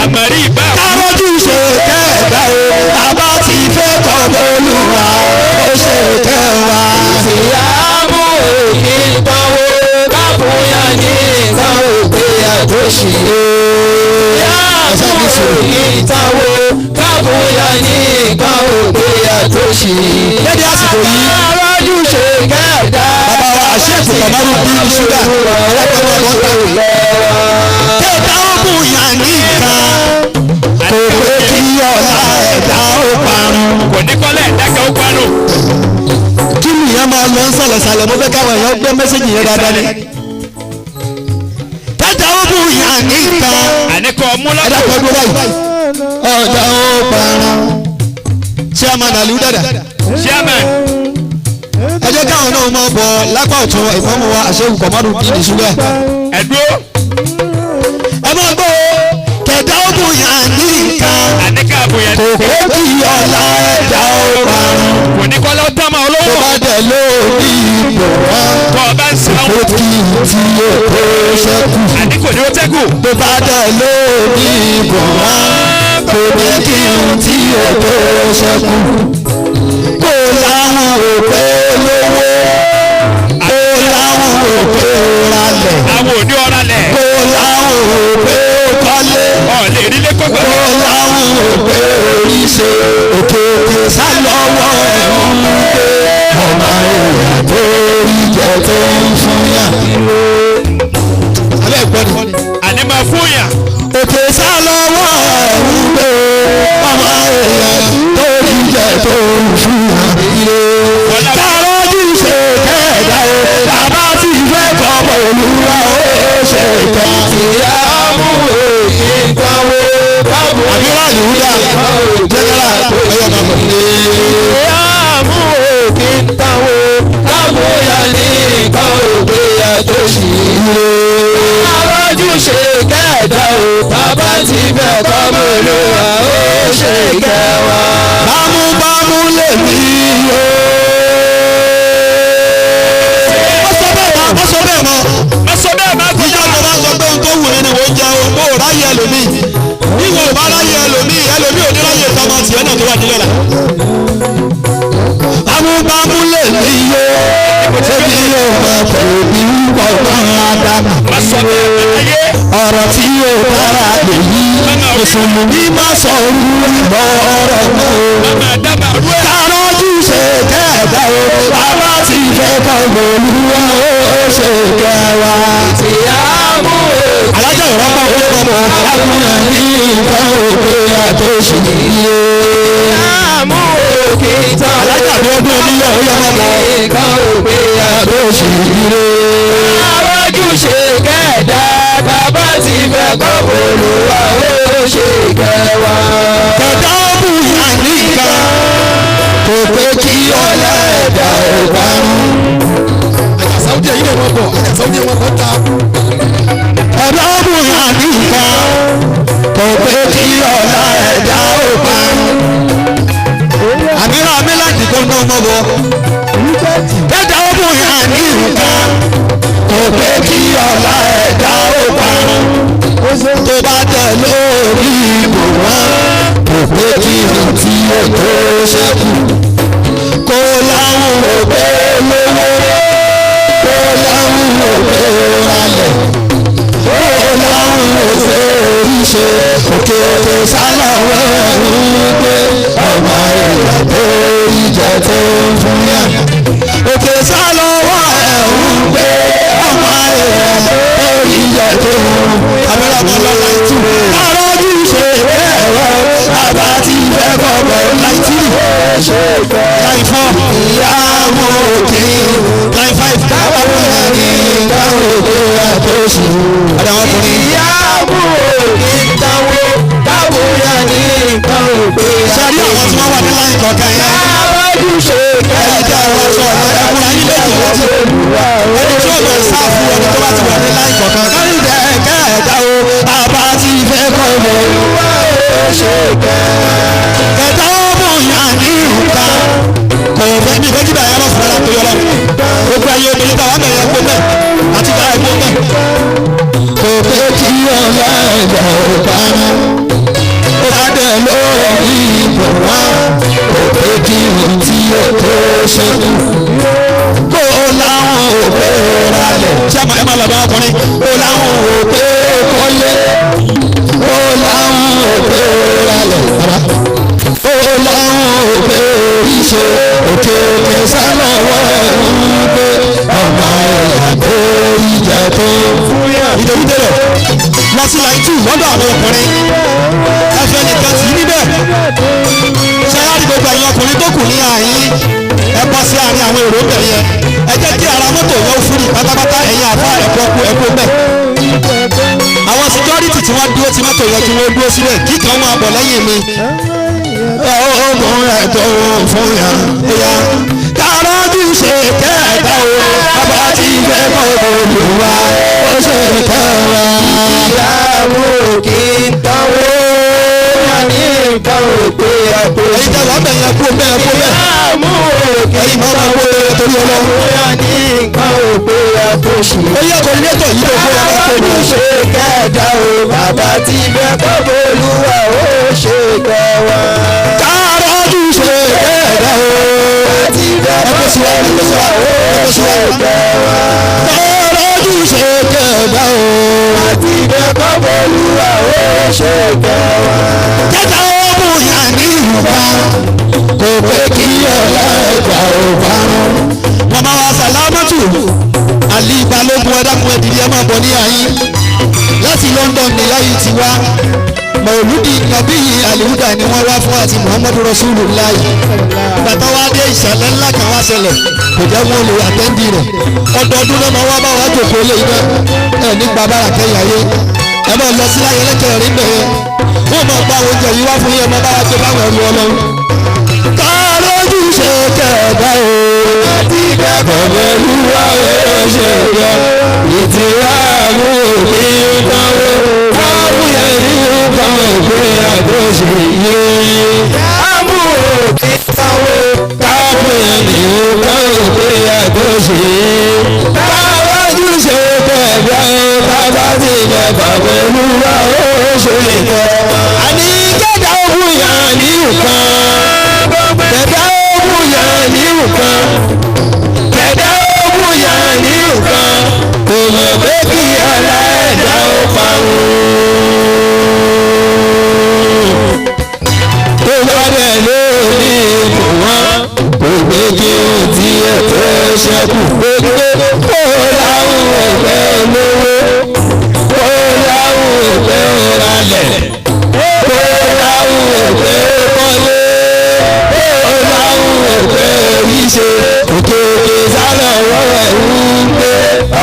àmàrí ìbá. kárọ́jú ṣe kẹ́ẹ̀dá o àbá ti fẹ́ kọ́ bọ́lúwa ó ṣe kẹwàá. àmú òkè ìtawó kábùyà ní nǹkan òkè àtúnṣe. àmú òkè ìtawó kábùyà ní nǹkan òkè àtúnṣe. Dédé àsìkò yìí. arájú ṣe kọ̀mọ́rù bí ṣúgà ọlọ́pàá bọ́ta. kẹta ogun yàn nìkan kò pé kí ọ̀la ẹ̀dá ó parun. kò ní kọ́lẹ̀ ẹ̀dákẹ́ ó parun. kí nìyẹn máa lọ ń sọ̀lọ̀ sàlẹ̀ mo fẹ́ káwọn èèyàn gbé mẹ́sẹ̀gì yẹn dáadáa ni. kẹta ogun yàn nìkan àníkọ́ múlọ́kù. ẹ̀dá kan gbé báyìí ọ̀dà ó parun. chairman aliu dada. chairman. ẹ jẹ́ káwọn náà máa bọ̀ lápá ọ̀tún ìfọ́mù wa àṣẹ́wù kọ̀mọ́rù bí ní ṣúgà. ẹ̀dúró. ẹ máa gbọ́ kẹta ogun yàn nìkan àníkà àbòyẹ. kò pé kí ọ̀la ẹ̀dá ó parun. kò ní kọ́lẹ̀ ó dámọ̀ olówó. tó bá dẹ̀ lórí ipò wọn. tó o bá ń sàn. kò kí tí yóò tó ṣẹ́kù. àníkò ní ó tẹ́kù. tó bá dẹ̀ lórí ipò wọn. kò ní kí tí yóò tó ṣẹ́kù. kó láwọn òpè lówó. kó láwọn òpè ralẹ̀. àwọn òní ọ̀rá lẹ̀. kó láwọn òpè kọ́lé. ọ̀lẹ́ ìdílé kọ́kọ́. kó láwọn òpè oríṣi. òkè òkè sá lọ́wọ́ ẹ̀hún pé ọmọ èèyàn tó rí jẹ tó ń fún yà. alẹ́ ìgbọ́ni. àní máa fún yàn. òkè sá lọ́wọ́ ẹ̀hún pé ọmọ èèyàn tó rí jẹ tó ń fún yà. kárọ́jú ṣe kẹ́ẹ̀dá o bàbá tí fẹ́ kọ́ ọmọ olúwa ó ṣe kẹ́. ìyá mú èyí gbàwó báwo. àbúrò àlùdà jẹ́nẹ́rà ọ̀yọ́ bàbá. ìyá mú òkè ń tàwó báwo yà ní nǹkan òkè àtò sí ilé. kárọ́jú ṣe kẹ́ẹ̀dá o bàbá tí fẹ́ kọ́ ọmọ olúwa ó ṣe kẹwàá. bámúbámú lè mí o. wọ́n sọ bẹ́ẹ̀ mọ́. má sọ bẹ́ẹ̀ má kọjá. ìjọba bá sọ pé ohun tó wù ní ni wọ́n jẹ ohun tó ráyè ẹlòmíì. ìwọ ò bá ráyè ẹlòmíì ò ní ráyè tọmọ tiẹ̀ náà tó wà nílẹ̀ la. bámúbámú lè ní iye ṣébi yóò máa kọ̀ òbí ọ̀gbọ́n ádámù. má sọ bẹ́ẹ̀ ayé. ọ̀rọ̀ tí yóò dára lè yí mùsùlùmí má sọ orúkọ ọ̀rọ̀ náà. mama dábàá rú ẹ̀. kárọ́jú ṣe kẹ́ẹ̀dá o bàbá ti fẹ́ kọ́ olúwa ó ṣe kẹwàá. ìyàmú alájà ìrọ́pọ̀ olókọ́mọ alákùnrin ní nǹkan òkè àtòṣì ilé. ìyàmú òkè tán alájà bí ọdún oníyọ̀ ó yọmọ mọ́ nǹkan òkè àtòṣì ilé. kárọ́jú ṣe kẹ́ẹ̀dá bàbá ti fẹ́ kọ́ olúwa ó ṣe kẹwàá. kẹ̀dá ó bù yà nìkan kò pé kí ọ̀la ẹ̀dá ò bá rún. àjàsáwùdí ẹ̀yìn lè wọ́n bọ̀ àjàsáwùdí ẹ̀ wọ́n bọ̀ ta. ẹ̀dá ó bù yà nìkan kò pé kí ọ̀la ẹ̀dá ò bá rún. àmìràn amíláàdì tó ná ọmọ bọ̀. ẹ̀dá ó bù yà nìkan kò pé kí ọ̀la ẹ̀dá ò bá rún. tó bá tẹ̀ lórí ibò wọn kò pé kí ohun tí ó tó ṣẹ́kù. kó láwọn òbí lówó kó láwọn òbí ralẹ̀ kó láwọn òbí oríṣi òkè òkè sálàwọ̀ ẹ̀hún pé ọmọ èèyàn tó ìjẹ tó ń fún yà. òkè sálàwọ̀ ẹ̀hún pé ọmọ èèyàn tó ìjẹ tó ń fún yà. abẹ́rẹ́ àbọ̀lá láìtú kárọ́jú ṣe ẹ̀rọ àbá tí fẹ́ kọ̀ọ̀kọ̀ láìtú láì fọ́ ìyàwó òkè láì fáìfì káwọn ẹ̀rí káwọn òkè àtòsí. ìyàwó òkè táwọn káwọn ẹ̀rí káwọn òkè àtòsí. sẹ́rí àwọn tí wọ́n wà ní láì kọ̀ọ̀kan yẹn. káwájú ṣe kẹ́ẹ̀dá wọn sọ ẹ̀kúnra yín lẹ́yìn lọ́tì. ẹni tí ó lọ sáfù ẹni tó bá ti wà ní láì kọ̀ọ̀kan. káyọ̀ kẹ́ẹ̀dá o àbá ti fẹ́ kọ́ ọmọ olúwa ó ṣe kẹ́ẹ̀dá ọmọ yàn ní ìhùkà kò fẹ́ mi fẹ́ kí bàyá lọ fún ara tó yọ lọ. gbogbo ayé obìnrin bá wà bẹ̀rẹ̀ ẹgbẹ́ bẹ́ẹ̀ àti bá ẹgbẹ́ bẹ́ẹ̀. kò fẹ́ kí ọ̀la ẹ̀dá ò bá rán. ó bá dẹ̀ lórí ìbò wá. kò fẹ́ kí ohun tí ó tó ṣẹ́kù. kó láwọn òpè ralẹ̀. ṣé ẹ máa bàbá ọkùnrin. kó láwọn òpè kọ́lé. kó láwọn òpè ralẹ̀. kó láwọn òpè ìṣe òkè òkè sálọ̀wọ́ ẹ̀hún pé ọmọ ẹ̀yà tó pátápátá ẹ̀yin àfa ẹ̀kọ́ bẹ́ẹ̀. àwọn security tí wọ́n dúró tí mọ́tò yẹ kí wọ́n dúró sílẹ̀ kí kan wọn àbọ̀ lẹ́yìn mi. ọmọ ẹ̀tọ́ fún yà ẹ̀yà kárọ́jú ṣe kẹ́ẹ̀dá o bàbá ti fẹ́ kọ́ olùwà ó ṣe kẹ́ẹ̀wá. ìyàwó kì í tánwó ní nǹkan òpè àpò. ẹ̀yin tẹ́ wàá bẹ̀rẹ̀ kú bẹ́ẹ̀ kú bẹ́ẹ̀. ìyàwó kì í tánwó torí ọlọ́run. ní nǹkan òpè àpò ṣì. ó yẹ kó lẹ́tọ̀ yìí ló fún wa lápò ní. kárọ́jú ṣe kẹ́ẹ̀dá o bàbá ti fẹ́ kọ́ olùwà ó ṣe kẹ́ẹ̀wá. kárọ́jú ṣe kẹ́ẹ̀dá o. ti fẹ́ kọ́ olùwà ó ṣe kẹ́ẹ̀wá. kárọ́jú ṣe kẹ́ẹ̀dá o. àti ìdẹ́kọ̀ olúwa ó ṣe kẹwàá. kẹta ọmọ yà ní ìrùbá kò pé kí ọ̀la ẹ̀gbà ò bá rún. màmá wa sàlámàtù àlì balógun ẹ̀dákun ẹ̀dìdì ẹ̀ máa bọ̀ ní àyín láti London ní láyé ti wá mọ̀lúdì nàbí àlùdà ni wọ́n wá fún àti Muhammadu Rasulullah. bàtà wa dé ìṣẹ̀lẹ̀ ńlá kan wá ṣẹlẹ̀ kò jẹ́ wọn lè àtẹ́ndì rẹ̀ ọdọọdún náà máa wá bá wa jòkó lé iná ẹ̀ nípa bára kẹyàyé ẹ máa lọ sí láyé lẹ́kẹ̀rin bẹ̀rẹ̀ wọ́n máa gba oúnjẹ yìí wá fún yẹn máa bá wa gbé báwọn ẹ̀rù ọlọ́run. kárọ́jú ṣe kẹ̀ẹ́dá o. àti ìdẹ́kọ̀ olúwa ó ṣe kẹwàá. ìtura mú mi náwó káwé ní nǹkan òpè àgbọ̀ṣe yé. àmú òkè náwó káwé ní nǹkan òpè àgbọ̀ṣe yé. kárọ́jú ṣe kẹ̀ẹ́dá o bàbá ti dẹ́kọ̀ olúwa ó ṣe kẹwàá. àní kẹ́dà ògùn yà ní nǹkan. kẹ́dà ògùn yà ní nǹkan. kẹ́dà ògùn yà ní nǹkan. kò mọ̀ pé kí aláìdá ó parun. tó bá dẹ̀ lórí ipò wọn kò gbé kí o tiẹ̀ fẹ́ ṣẹ́kù. gbogbo kó láwọn ẹgbẹ́ lówó kó láwọn ẹgbẹ́ ralẹ̀ kó láwọn ẹgbẹ́ kọ́lé kó láwọn ẹgbẹ́ ríṣe òkèèrè sálọ̀ wọ́wọ́ ẹ̀ ń gbé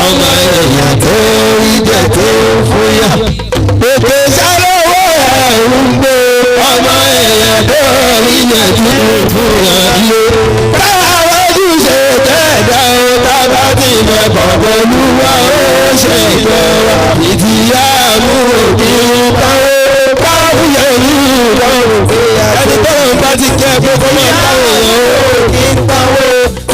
ọmọ èèyàn tó rí jẹ tó fúyà. òkè sálọ̀ wọ́wọ́ ẹ̀ ń gbé ọmọ èèyàn tó rí jẹ tó fúyà ilé. káwọn ojúṣe tẹ̀dá o tábà ti mẹ́kọ̀ọ́ pẹ̀lú wa ó ṣe ìjọba. ìdíyà mú òbí káwé káwé ní ìlọrùn. ẹni tó ń bá ti kẹ́ gbogbo máa káwé yẹn ó kí ń káwé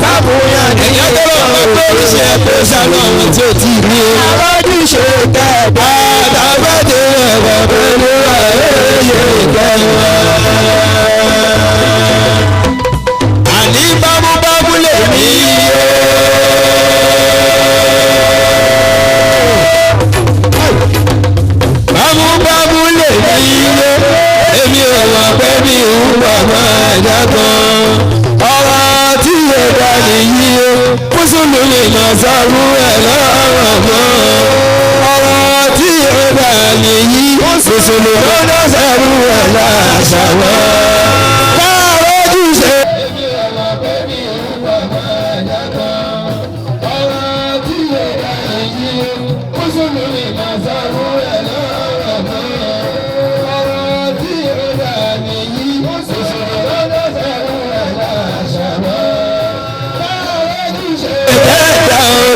kábùyà ní ìyá tó lọ bá tó ń ṣe pé sálọ àwọn tí ò tí ì rí o. àwọn ojúṣe tẹ̀dá tábà ti mẹ́kọ̀ọ́ pẹ̀lú wa ó ṣe ìjọba. àní bámúbámú lè mí yé. bámúbámú lè mí yé. èmi ò mọ̀ pé mi ò wà máa dá kan. ọ̀rọ̀ tí yóò dá nìyí o. mùsùlùmí máa sáré ẹ̀ lọ́rọ̀ mọ́. ọ̀rọ̀ tí yóò dá nìyí. mùsùlùmí máa sáré ẹ̀ láṣà wọn. káàró jù ṣe.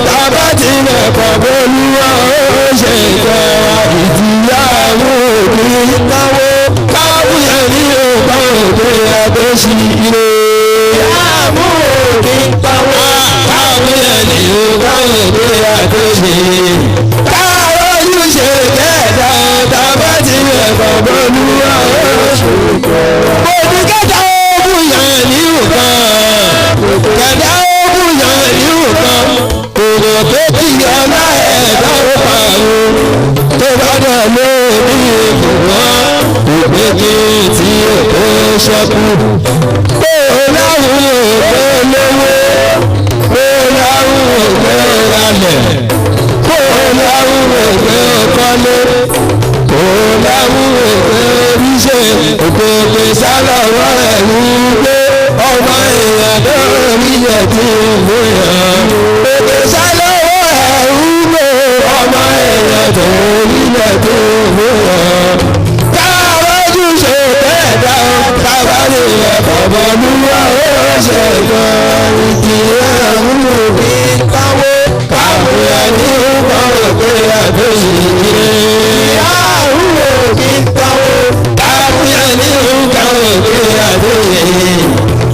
Tábàtì mẹ́kọ̀ọ́ olúwa ó ṣe ìjọba. ìdíyà mú òbí káwó káwúyẹ ní ọgbà òde àgbẹ̀ṣì ilé. ìyàmú òbí káwó káwúyẹ ní ọgbà òde àgbẹ̀ṣì. káwọ́ yóò ṣe kẹ́ẹ̀dá tábàtì mẹ́kọ̀ọ́ olúwa ó ṣe ìjọba. òbí kẹta ogun yẹn ní nǹkan. kẹta ogun yẹn ní nǹkan. kòrò tó kí ọlá ẹ̀dá ó parun. tó bá dẹ̀ lórí ipò wọn ògbégi tí èkó ṣẹ́kù. kó láwùn ògbé lówó kó láwùn ògbé ralẹ̀ kó láwùn ògbé kọ́lé kó láwùn ògbé ríṣẹ́ ògbégbé sálọ̀wọ́ ẹ̀ ń gbé ọmọ èèyàn tó rí ẹ̀ tí ń gbé yàn. ògbé sálọ̀wọ́ ẹ̀ ṣẹ̀gbọ́ ìdíyàwó mi káwó káwó ẹni kọ̀rọ̀ pé àdóyè ìyàwó mi káwó káwó ẹni kọ̀rọ̀ pé àdóyè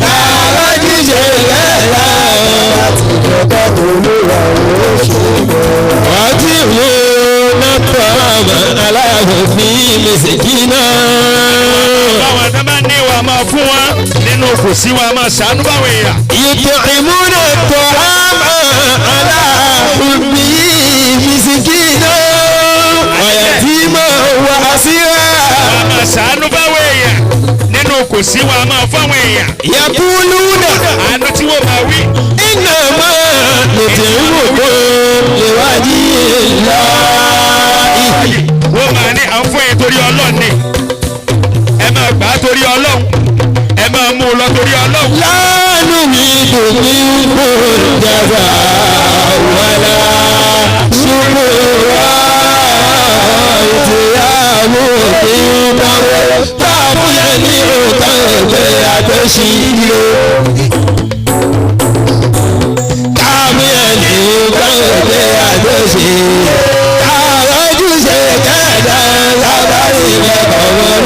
káwó jíjẹ lẹ́la láti jọba olúwa ó ṣe bọ̀. wàá tí mo nàpọ̀ àmọ́ aláàbò fi mèsèkì náà. báwọn ẹ̀dá bá ní wa máa fún wa nínú kò sí wa máa ṣàánú báwọn èèyàn. يطعمون الطعام على حبه مسكينا ويتيما وأسيرا wa máa ṣàánú báwọn èèyàn nínú kò sí wa máa fáwọn èèyàn. يقولون àánú tí wọ́n máa wí. إنما نطعمكم لوجه الله. wọ́n máa ní à ń fún yín torí ọlọ́run ni ẹ máa gbà á torí ọlọ́run ẹ máa mú un lọ torí ọlọ́run. لا نريد منكم جزاء ولا شكورا ìtìyàwó ìdáwó táàbù yẹn ní òkà ẹgbẹ́ àtẹ̀sílò. táàbù yẹn ní òkà ẹgbẹ́ àtẹ̀sílò. káàrọ́jú ṣe kẹ́ẹ̀dá lábárí rẹ̀ kọ̀ọ̀rọ̀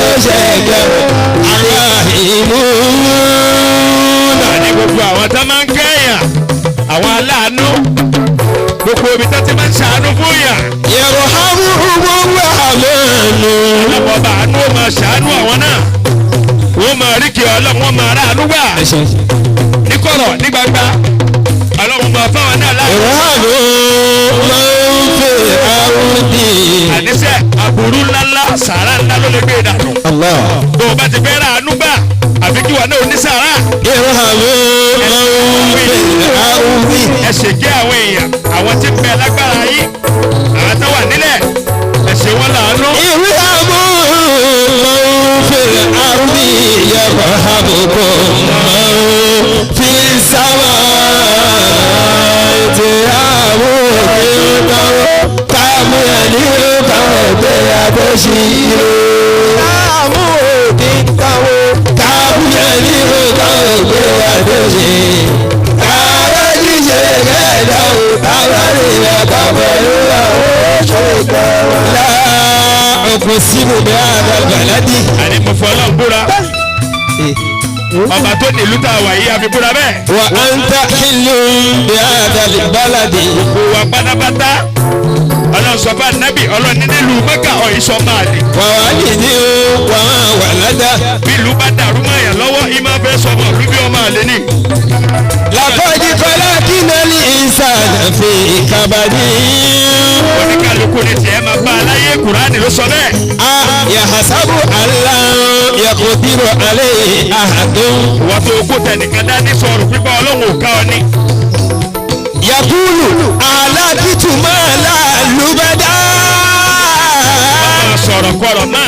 ló ṣe kẹ́ẹ̀ aláìmú. ní gbogbo àwọn tó máa ń kẹ́yàn àwọn aláàánú gbogbo ibi tó ti máa ń ṣàánú fún yàn. yẹ̀rọ hábù gbogbo àmọ́nù. ọlọ́pàá àánú ó máa ṣàánú àwọn náà wọ́n máa rí kí ọlọ́run wọ́n máa ráàánú gbà ní kọ̀rọ̀ ní gbangba ọlọ́run máa fáwọn náà láàánú. yẹ̀rọ hábù máa ń fè áwùdí. àníṣe àbúrú ńláńlá sàárà ńlá ló lè gbé ìdànù. bó o bá ti fẹ́ ráàánú gbà àfi kí wọn náà ò ní sàárà. yẹ̀rọ hábù máa ń fè áwùdí. ẹ ṣe jẹ́ àwọn èèyàn àwọn tí ń bẹ lágbára yín àwọn tó wà nílẹ̀ ẹ ṣe wọ́n láàánú. ìwé hábù máa ń fè áwùdí. yẹ̀rọ hábù kò máa ń fi sáwà. ìtìyàwó ìdáwó táàmù ẹni káwọ́ pé àtẹ̀sílò. táàmù òdì káwọ́ táàmù ẹni káwọ́ pé àtẹ̀sílò. káwọ́ jíjẹ kẹ́ẹ̀dá o káwọ́ nílẹ̀ káwọ́ lóra ó ṣe kẹ́wọ́. lá ọkùnrin síbò bí àgbàládì. àní mo fọ ọlọ́run búra ọba tó nílùú tá a wà yìí àfi búra bẹ́ẹ̀. wà á ń ta ìlú bí àdàlẹ̀ bálàdì. kò wá pátápátá ọlọ́run sọ fún anábì ọlọ́run ní nílùú mẹ́kà ọ̀ìṣọ́ máa lè. wà á nìdí o wà á wà ládà. bí ìlú bá dàrú mọ́ èèyàn lọ́wọ́ ìmọ̀ fẹ́ sọmọ ìlú bí ọmọ àlè ní. làkọ́jú kọ́lá kí náà ní ìsàlẹ̀ fi kábàdí. oníkàlùkù ni tiẹ̀ máa bá aláyé kùránì ló sọ bẹ́ẹ̀. a yahasabu ala yakodiru ale ahadun. wọ́n tó kó tẹnìkan dání sọ̀rọ̀ pípa ọlọ́run ò ká ọ ní. yakulu alakitu mala lubada. máa sọ̀rọ̀ kọ̀rọ̀ náà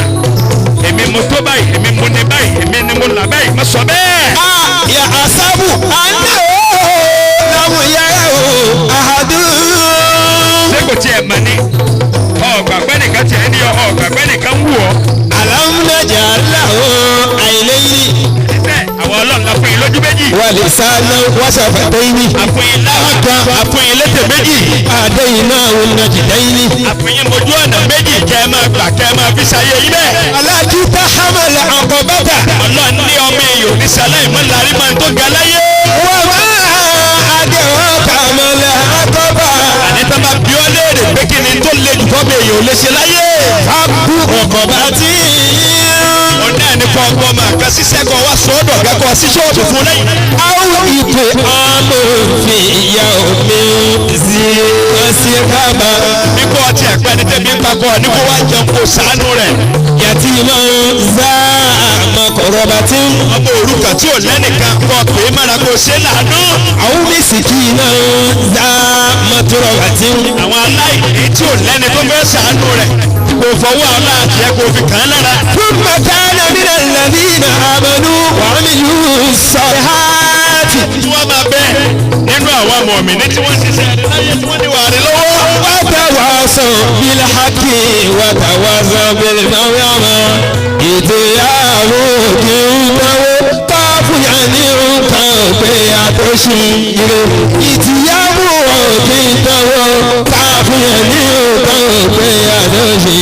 èmi mo tó báyìí èmi mo ní báyìí èmi ni mo là báyìí má sọ bẹ́ẹ̀. a yahasabu ana o lamu yara o ahadun. ṣé kò tiẹ̀ mọ̀ ni ọ̀gbàgbẹ́ nìkan tiẹ̀ ní ọ̀gbàgbẹ́ nìkan wù ọ́. alamunaja alahu ayileyi. bẹ́ẹ̀ àwọn ọlọ́run la fún yín lójú méjì. walisana wasafataini. àfọyín láwùjọ àfọyín létè méjì. adeyina wunajidayini. àfọyín mojú ọ̀nà méjì kẹ́ ẹ máa gbà kẹ́ ẹ máa fi ṣayé yín bẹ́ẹ̀. alájú tá hamala àkọ́bátà. ọlọ́run ní ọmọ èèyàn ní sálẹ̀ ìmọ̀lárí máa ń tó ga láyé. wọ́n máa adéwọ́ kàmọ́lá àkọ́bá. àní tá bá bí ọ léèrè pé kí ni tó le jù fọ́ọ̀mù èèyàn ò lè ṣe láyé. abu ọkọ̀bá tí. ọ̀nà ẹni kọ́ ọgbọ́n máa kan ṣiṣẹ́ kan wá sọ́ọ́dọ̀ kẹ́kọ̀ọ́ sí ṣọ́ọ̀bù fún lẹ́yìn. àwọn ìpè amòfin ìyá omi sí ọsí kábà. bí kò ọtí ẹ̀pẹ́ ni tẹ́bí ń pakọ́ ní kó wá jẹun kó sàánú rẹ̀. yàtí máa ń zá àmọ́kọ̀rọ̀ bá tí. ọmọ òrukàn tí ò lẹ́nìkan kọ́ pé mára kó ṣe lànà. àwọn mísìkì náà ń zá mọ́tòrọ̀ bá tí. àwọn aláìní tí ò lẹ́ni tó fẹ́ sàánú rẹ̀ kò fọwọ́ aláàtì ẹ̀ kò fi kàn án lára. fún mẹ́kánná nínú ìlànà iná àmọ́nú wàhámi yóò sọ̀rọ̀ háàtì. tí wọ́n máa bẹ́ẹ̀ nínú àwọn mọ̀mìnì tí wọ́n ṣiṣẹ́ rẹ̀ láyé tí wọ́n ní wà rí lọ́wọ́. wàtàwàsọ bílẹ̀ hákì wàtàwàsọ bílẹ̀ náwó ìdíyàwó kì í náwó káfíà ní o pé àtúnṣe ire ìtìyàwó òkè tọwọ́ káfíń ní òkè pé àtúnṣe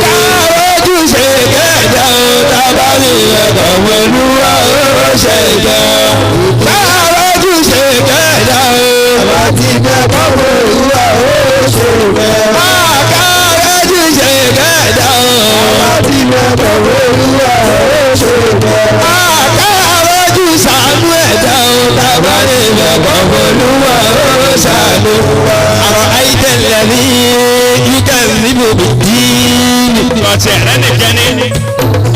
káwọ́jú ṣe kẹjà tábàlì ẹ̀kọ́ pẹ̀lú àròṣe ìgbà káwọ́jú ṣe kẹjà àbátí kẹkọ̀ọ́ pẹ̀lú àròṣe ìgbà káwọ́jú ṣe kẹjà àbátí kẹkọ̀ọ́ pẹ̀lú àròṣe ìgbà káwọ́jú ṣàánú ẹ̀dá tábàlì ẹ̀kọ́ pẹ̀lú àròṣe ìgbà àrò àìtẹ̀lẹ̀ ní yíkẹ́ níbo bìtì. ọtí ẹ̀rẹ́ nìkan ni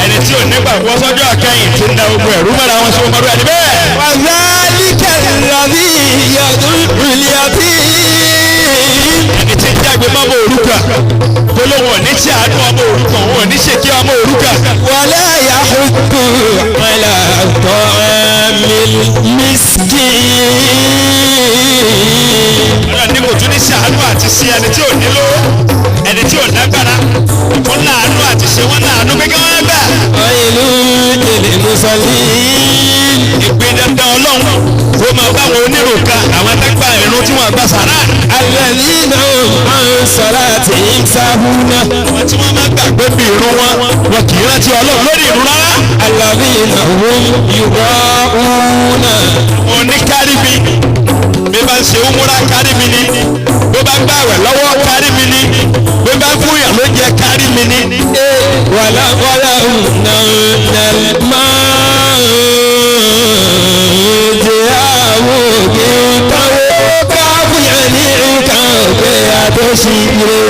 ẹni tí ò nígbàgbọ́ sọ́jọ́ àkẹ́yìn tí ń da ogun ẹ̀rú mọ́ra wọn sí ọmọdé ẹni bẹ́ẹ̀. wàzálíkẹ̀ lọ́bí ìyàtọ̀ ìlíàtì. ẹni tí ń jágbe mọ́mọ́ òrùka gbólóhùn òní tí àánú ọmọ òrùka òun òní ṣèké ọmọ òrùka. wàlẹ́ yàhùkù wàlẹ́ àtọ́ mísíkì. ọ̀rọ̀ ní kò tún ní sí àánú àti sí ẹni tí ò nílò ẹni tí ò lágbára fún láàánú àti ṣe wọ́n láàánú gbẹ́gẹ́ wọn gbà. ìlú èlé mùsọ̀lì. ìpín dandan ọlọ́run ó máa bá wọn oníròka àwọn adágbà ìrún tí wọ́n gbà sàrà. alẹ́lí náà máa ń sọ̀rọ̀ àti ìsàbùnà. àwọn tí wọ́n máa gbàgbé bí irun wọn kì í rántí ọlọ́run lórí ìrún rárá. alábí náà wọ́n yùbọ̀ ọ̀húnà. wọn ní kárí mi bí bá ń ṣe umura kárí mi ni bí bá ń gbàwẹ̀ lọ́wọ́ kárí mi ni bí bá ń fún yàn ló jẹ kárí mi ni. wàlá máa jẹ́ àwọn òkè táwọn káfíà ní nǹkan òkè àtọ́sí ire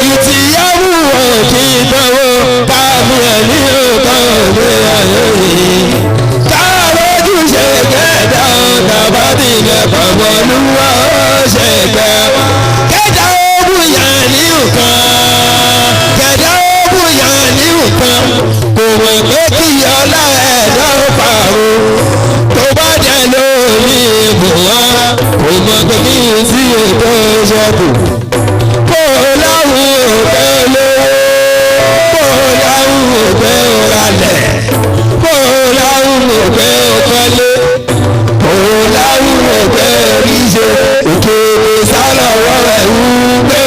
ìtìyàwó òkè táwọn káfíà ní nǹkan òkè àtọ́sí káàrọ́jú ṣe kẹta tàbátì mẹ́fà bọ́lúwà ṣe kẹwàá kẹta ogun yàn ní nǹkan kẹta ogun yàn ní nǹkan kò mọ̀ pé kí ọlá ẹ̀dá pààrọ̀ tó bá jẹ́ lórí ìbò wá kò mọ̀ pé kí n sí ètò ìṣẹ́kù kó láwùn òkè lówó kó láwùn òkè ralẹ̀ kó láwùn òkè kọ́lé kó láwùn òkè ríṣe òkè sálọ̀wọ́ rẹ̀ wú pé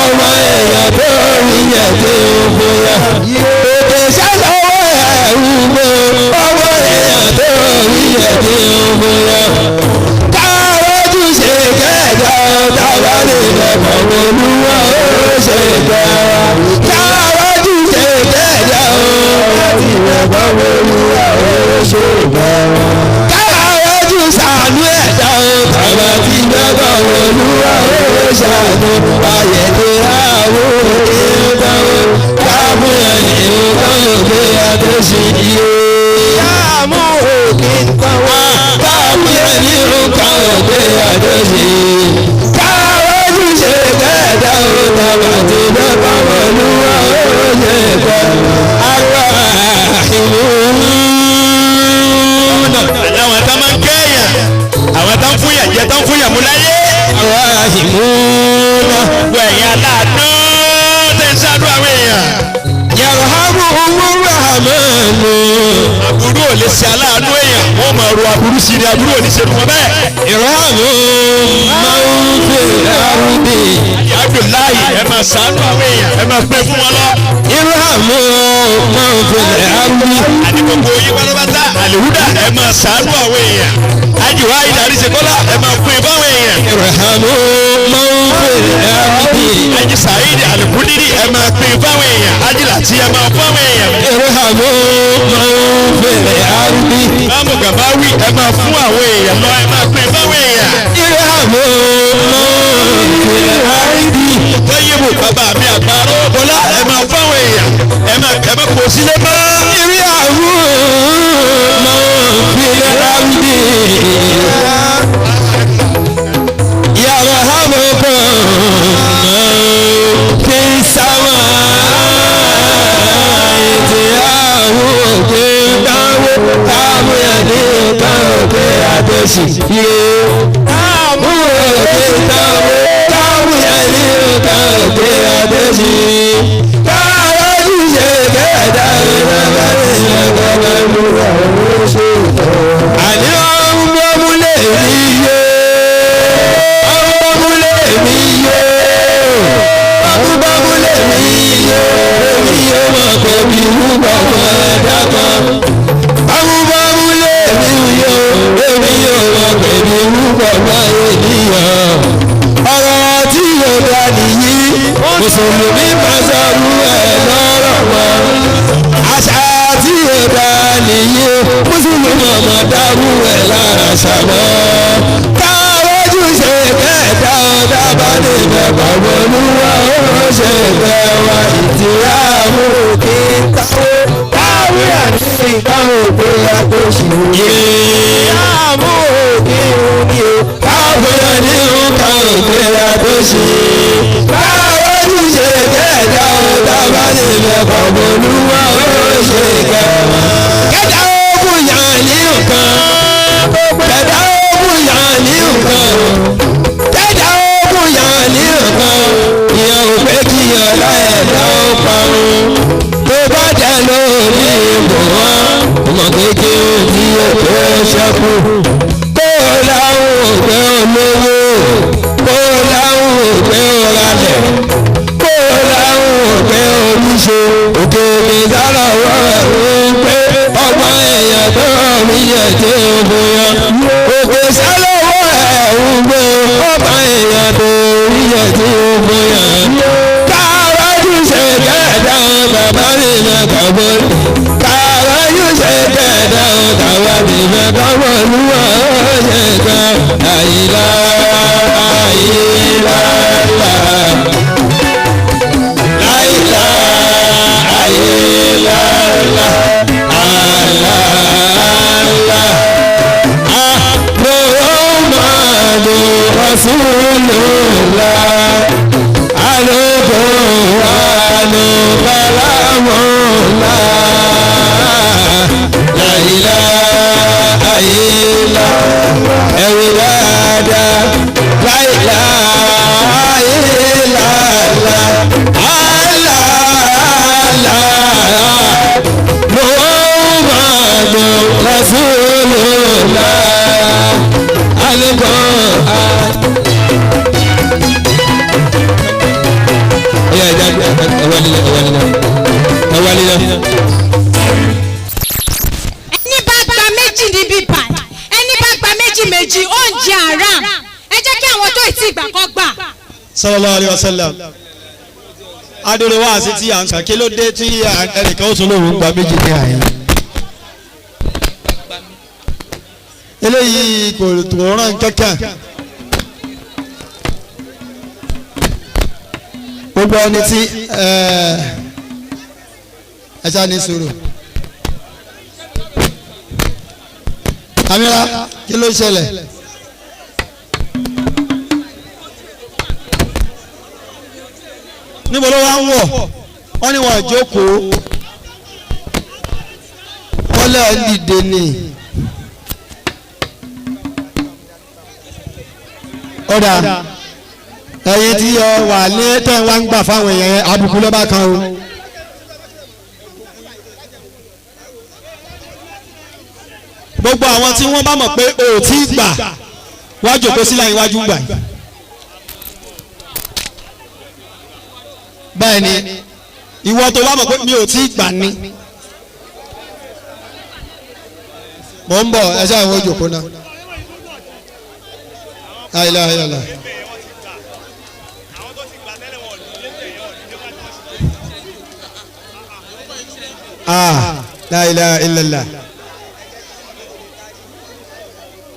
ọmọ èèyàn tó rí yẹn tó bóyá òkè sálọ̀wọ́ rẹ̀ wú pé ọmọ èèyàn tó rí yẹn tó bóyá káwọ́jú ṣe kẹjọ tábàlì lẹ́kọ̀ọ́ olúwa ó ṣe kẹwàá káwọ́jú ṣe kẹjọ tábàlì lẹ́kọ̀ọ́ olúwa ó ṣe kẹwàá káwọ́jú ṣàánú ẹ̀dá tábàlì lẹ́kọ̀ọ́ olúwa ó ṣàánú ayẹyẹ àwọn òkè táwọn káàmù ẹ̀yìn nǹkan òkè àtẹ̀sí iye káàmù òkè táwọn káàmù ẹ̀yìn nǹkan òkè àtẹ̀sí káwọ́jú ṣe kẹta tábàlì lẹ́kọ̀ọ́ olúwa ó ṣe kẹwàá ìlú àwọn tá máa ń kẹ́yàn àwọn tá ń fún yàn jẹ tá ń fún yàn mú láyé. ìmúna. gbogbo ẹ̀yin aláàánú tẹ̀ ń ṣàdúrà àwọn èèyàn. Yarhamu Rahmanu. aburú ò lè ṣe aláàánú èèyàn wọ́n máa ro aburú sí ni aburú ò ní ṣe fún wọn bẹ́ẹ̀. Yarhamu man fil ardi. Abdullahi ẹ máa ṣàánú àwọn èèyàn ẹ máa pè fún wọn lọ. Yarhamu man fil ardi. àti gbogbo yín pátápátá àlèhúdà ẹ máa ṣàánú àwọn èèyàn. ajiwa ìdarí ṣekọ́lá ẹ máa pè fáwọn èèyàn. Yarhamu man fil ardi. aji Saidi Alukudiri ẹ máa pè fáwọn èèyàn. aji Lati ẹ máa fáwọn èèyàn. Yarhamu man fil ardi. Báwo Gàbáwí ẹ máa fún àwọn èèyàn lọ ẹ máa pè fáwọn èèyàn. Yarhamu man fil ardi. Tọ́yìnbó bàbá mi àgbàrá Bọ́lá ẹ máa fáwọn èèyàn. ẹ máa kó sílé mọ́. Yarhamu man fil ardi. Yarhamukum man fis samaa'i. Ìyàwó òkè dáwó táwọn ẹni kan òkè àtẹ̀sí. Táwọn òkè dáwó táwọn ẹni kan òkè àtẹ̀sí. Káwọ́ ìṣe kẹta ìlà ọmọ ènìyàn ọ̀rọ̀ tí yóò dá nìyí mùsùlùmí máa sọ̀rọ̀ ẹ̀ lọ́rọ̀ wọn àṣà tí yóò dá nìyí mùsùlùmí máa dárú ẹ̀ lára ṣàmọ́ káwọ́jú ṣe kẹta ọ̀dà bá lè bẹ̀bà wọlúwà ó ṣe bẹ̀wà ìtìyàwó kí n táwó táwé àti ìdáhùn pé a tó ṣe ìyàwó kí n ní o káwé ní nǹkan òpè a tó ṣe káwọ́jú ṣe kẹta ọ̀dà bá lè bẹ̀bà wọlúwà ó ṣe bẹ̀wà kẹta ogun yàn ní nǹkan kẹta ogun yàn ní nǹkan kẹta ogun yàn ní nǹkan ìyẹn ò pé kí ọlá ẹ̀dá ó parun tó bá dẹ lórí ìbò wọn ọmọ kékeré tí ó tó ṣẹ́kù kó láwọn òpè olówó kó láwọn òpè oralẹ̀ kó láwọn òpè oníṣe òkè ìdára wọ́n ẹ̀rù pé ọgbọ́n èèyàn tó rí ẹ̀ tí ó bóyá òkè sálọ́wọ́ ẹ̀rù pé ọgbọ́n èèyàn tó rí ẹ̀ tí ó bóyá káwájú ṣe kẹ́ẹ̀dá bàbá mi mẹ́kàbọ̀ káwájú ṣe kẹ́ẹ̀dá bàbá mi mẹ́kàbọ̀ lúwà ó ṣe ká àyílá àyílá láìlá àyílá àlá Muhammadu Rasulullah alukóránù kalamullah la ilaha illa ẹ̀rù dáadáa la ilaha illa Muhammadu Rasulullah alukóránù. ẹni bá gba méjì níbí báyìí ẹni bá gba méjì oúnjẹ haram ẹ jẹ́ kí àwọn tó ì tí gbà kọ́ gbà. sallallahu alaihi wasallam adúlọ wá sí tí à ń sàn kí ló dé tí ẹnìkan ó tún lóun gba méjì ní àyè eléyìí kò tó rán kankan gbogbo ẹni tí ẹ ṣáà ní sùúrù Amira kí ló ṣẹlẹ̀ níbo ló wá ń wọ̀ wọ́n ní wọ́n jókòó wọ́n lé dìde ní ọ̀dà ẹ̀yin tí ọ wà ní tẹ́ wá ń gbà fáwọn èèyàn àbùkù lọ́ba kan o. gbogbo àwọn tí wọ́n bá mọ̀ pé o ò tí ì gbà wá jókòó sílẹ̀ iwájú gbà yìí. bẹ́ẹ̀ ni ìwọ tó bá mọ̀ pé mi ò tí ì gbà ni. mò ń bọ̀ ẹ ṣáà ìwọ jókòó náà. ayélujára. La ilaha illallah.